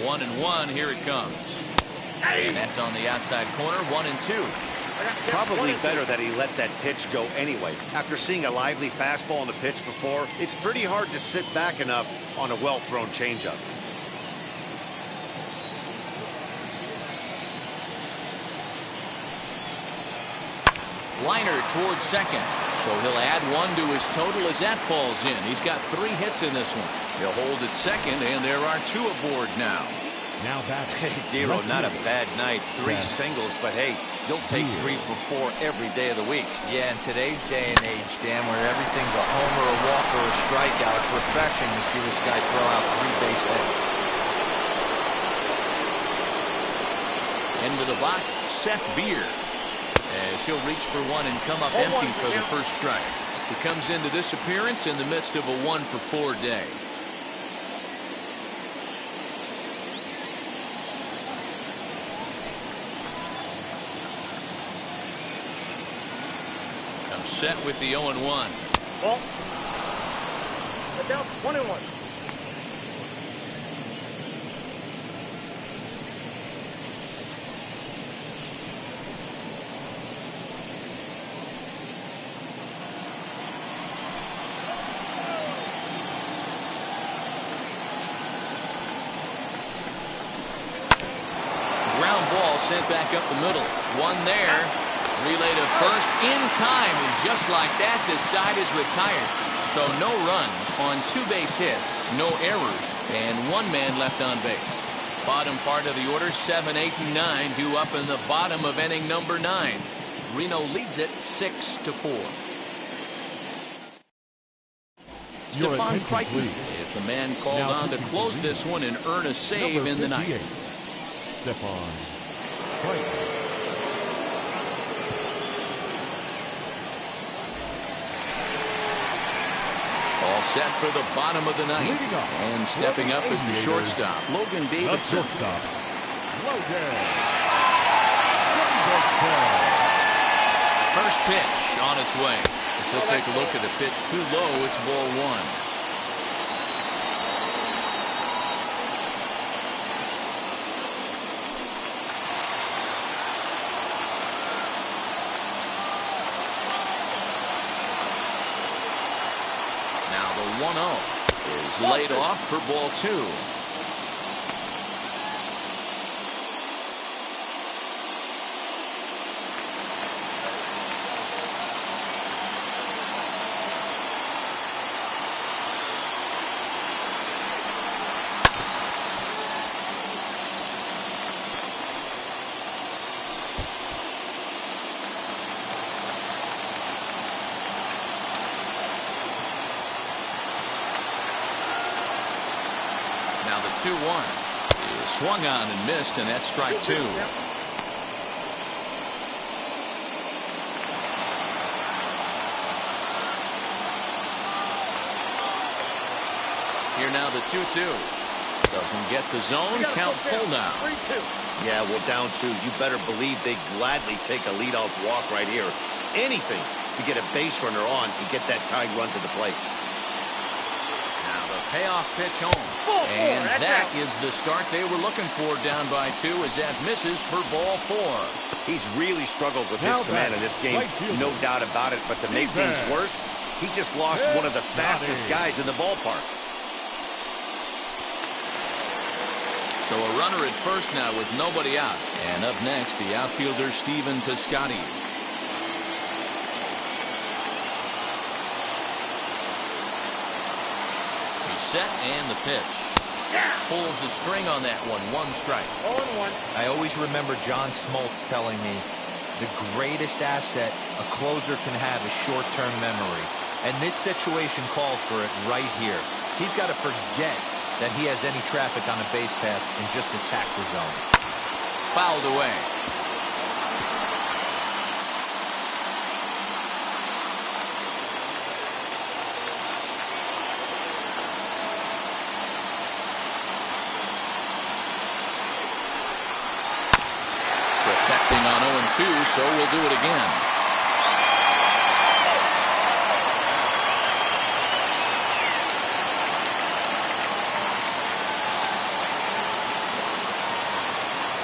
Speaker 1: One and one, here it comes. And that's on the outside corner, 1-2.
Speaker 2: Probably better that he let that pitch go anyway. After seeing a lively fastball on the pitch before, it's pretty hard to sit back enough on a well-thrown changeup.
Speaker 1: Liner towards second. So he'll add one to his total as that falls in. He's got 3 hits in this one. He'll hold at second, and there are 2 aboard now.
Speaker 5: Now back.
Speaker 2: Hey, Dero, not a bad night. 3 singles, but hey, you'll take 3 for 4 every day of the week.
Speaker 3: Yeah, in today's day and age, Dan, where everything's a homer, a walk, or a strikeout, it's refreshing to see this guy throw out 3 base hits.
Speaker 1: Into the box, Seth Beer. As he'll reach for one and come up empty for the first strike. He comes into this appearance in the midst of a 1 for 4 day. Comes set with the 0-1.
Speaker 4: Ball. Get down. 1-1.
Speaker 1: Sent back up the middle. One there. Relay to first in time. And just like that, this side is retired. So no runs on 2 base hits. No errors. And 1 man left on base. Bottom part of the order, 7, 8, and 9 due up in the bottom of inning number 9. Reno leads it 6-4. Stefan Crichton is the man called on to close this one and earn a save in the ninth.
Speaker 5: Stefan.
Speaker 1: All set for the bottom of the ninth. And stepping up is the shortstop, Logan Davidson. First pitch on its way. So take a look at the pitch. Too low. It's ball 1. The 1-0 is laid off for ball 2. Now the 2-1 is swung on and missed, and that's strike 2. Here now the 2-2. Doesn't get the zone. Count full now.
Speaker 2: Yeah, well, down 2. You better believe they gladly take a leadoff walk right here. Anything to get a base runner on and get that tied run to the plate.
Speaker 1: Payoff pitch home. And that is the start they were looking for down by 2 as that misses for ball 4.
Speaker 2: He's really struggled with his command in this game, no doubt about it. But to make things worse, he just lost one of the fastest guys in the ballpark.
Speaker 1: So a runner at first now with nobody out. And up next, the outfielder Stephen Piscotty. Set and the pitch. Pulls the string on that one. 1 strike.
Speaker 4: 0-1.
Speaker 3: I always remember John Smoltz telling me the greatest asset a closer can have is short-term memory. And this situation calls for it right here. He's got to forget that he has any traffic on a base pass and just attack the zone.
Speaker 1: Fouled away. Protecting on 0-2, so we'll do it again.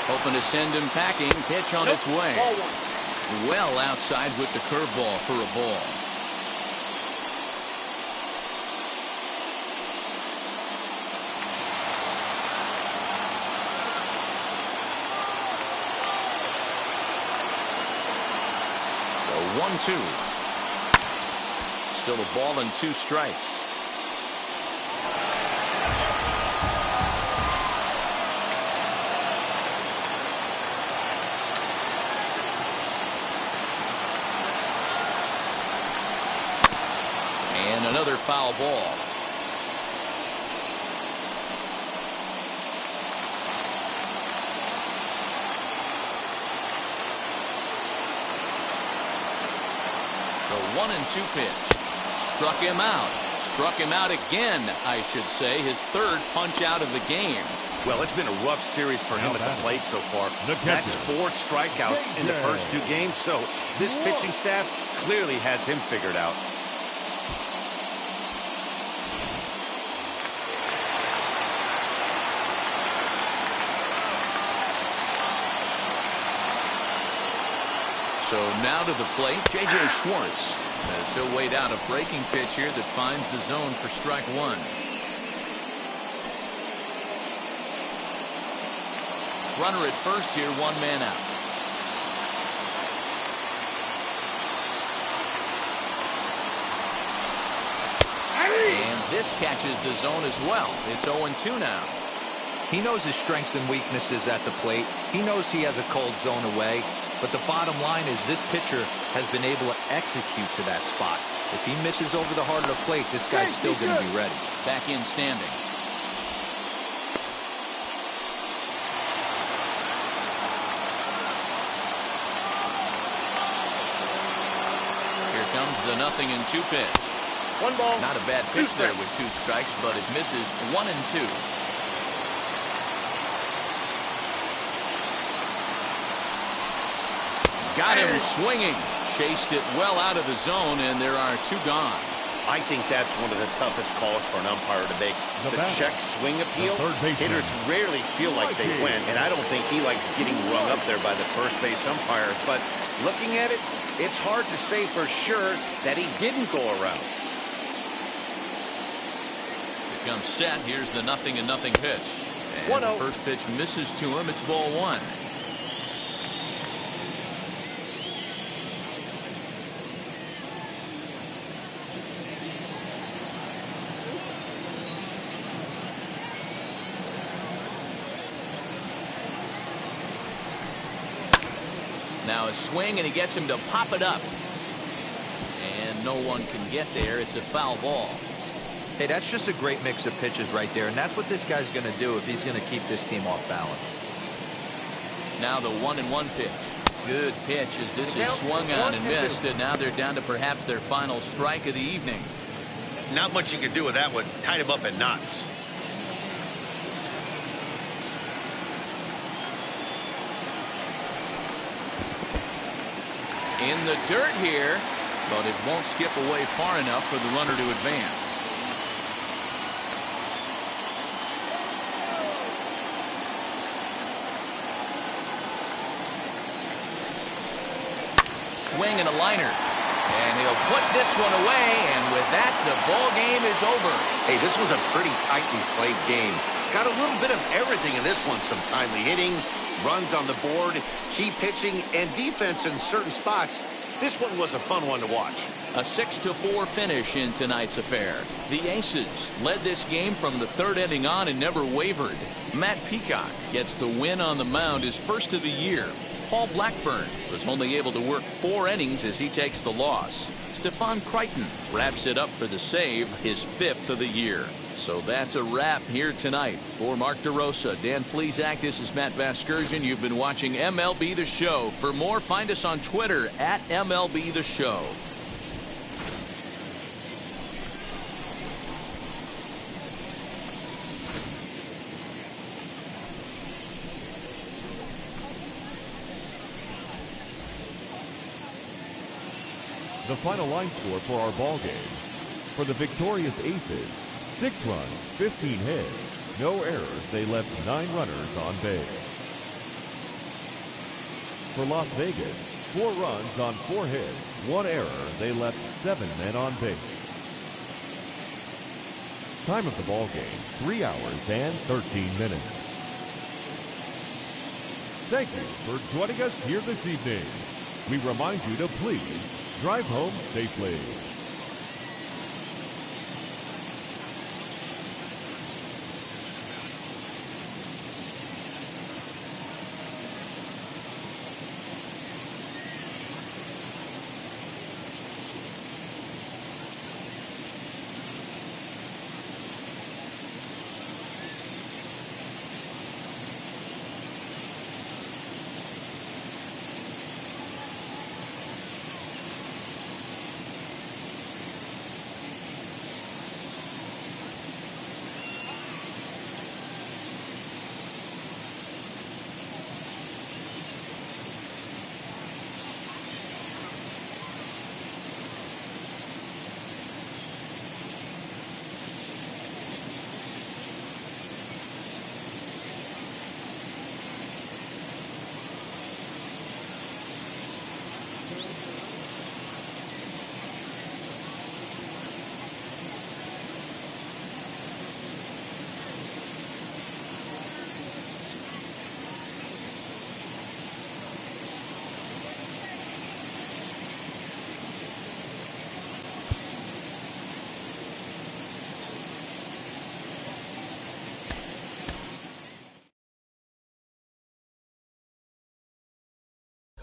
Speaker 1: Hoping to send him packing. Pitch on its way. Well outside with the curveball for a ball. The 1-2.
Speaker 6: Still a ball and 2 strikes. And another foul ball. The 1-2 pitch. Struck him out. Struck him out again, I should say. His 3rd punch out of the game.
Speaker 2: Well, it's been a rough series for him at the plate so far. That's 4 strikeouts in the first 2 games, so this pitching staff clearly has him figured out.
Speaker 1: So now to the plate, J.J. Schwartz. As he'll wait out a breaking pitch here that finds the zone for strike 1. Runner at first here, 1 man out. And this catches the zone as well. It's 0-2 now.
Speaker 3: He knows his strengths and weaknesses at the plate. He knows he has a cold zone away. But the bottom line is this pitcher has been able to execute to that spot. If he misses over the heart of the plate, this guy's still going to be ready.
Speaker 1: Back in standing. Here comes the 0-2 pitch.
Speaker 4: 1 ball.
Speaker 1: Not a bad pitch there with 2 strikes, but it misses 1-2. Got him swinging. Chased it well out of the zone, and there are 2 gone.
Speaker 2: I think that's one of the toughest calls for an umpire to make. The check swing appeal. Hitters rarely feel like they win, and I don't think he likes getting rung up there by the first base umpire. But looking at it, it's hard to say for sure that he didn't go around.
Speaker 1: Becomes set. Here's the 0-0 pitch. As the first pitch misses to him, it's ball 1. Now a swing, and he gets him to pop it up. And no one can get there. It's a foul ball.
Speaker 3: Hey, that's just a great mix of pitches right there, and that's what this guy's going to do if he's going to keep this team off balance.
Speaker 1: Now the 1-1 pitch. Good pitch as this is swung on and missed, and now they're down to perhaps their final strike of the evening.
Speaker 2: Not much you can do with that one. Tied him up in knots.
Speaker 1: In the dirt here, but it won't skip away far enough for the runner to advance. Swing and a liner. And he'll put this one away, and with that, the ball game is over.
Speaker 2: Hey, this was a pretty tightly played game. Got a little bit of everything in this one. Some timely hitting, runs on the board, key pitching, and defense in certain spots. This one was a fun one to watch.
Speaker 1: A 6-4 finish in tonight's affair. The Aces led this game from the 3rd inning on and never wavered. Matt Peacock gets the win on the mound, his first of the year. Paul Blackburn was only able to work 4 innings as he takes the loss. Stephon Crichton wraps it up for the save, his 5th of the year. So that's a wrap here tonight. For Mark DeRosa, Dan Plesac, this is Matt Vasgersian. You've been watching MLB The Show. For more, find us on Twitter at MLB The Show.
Speaker 5: The final line score for our ball game. For the victorious Aces, 6 runs, 15 hits, no errors. They left 9 runners on base. For Las Vegas, 4 runs on 4 hits, 1 error. They left 7 men on base. Time of the ball game, 3 hours and 13 minutes. Thank you for joining us here this evening. We remind you to please drive home safely.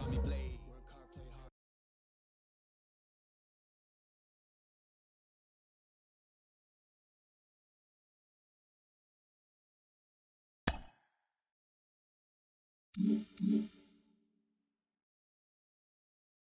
Speaker 7: call me Blade. Work hard, play hard.
Speaker 8: Mm-hmm.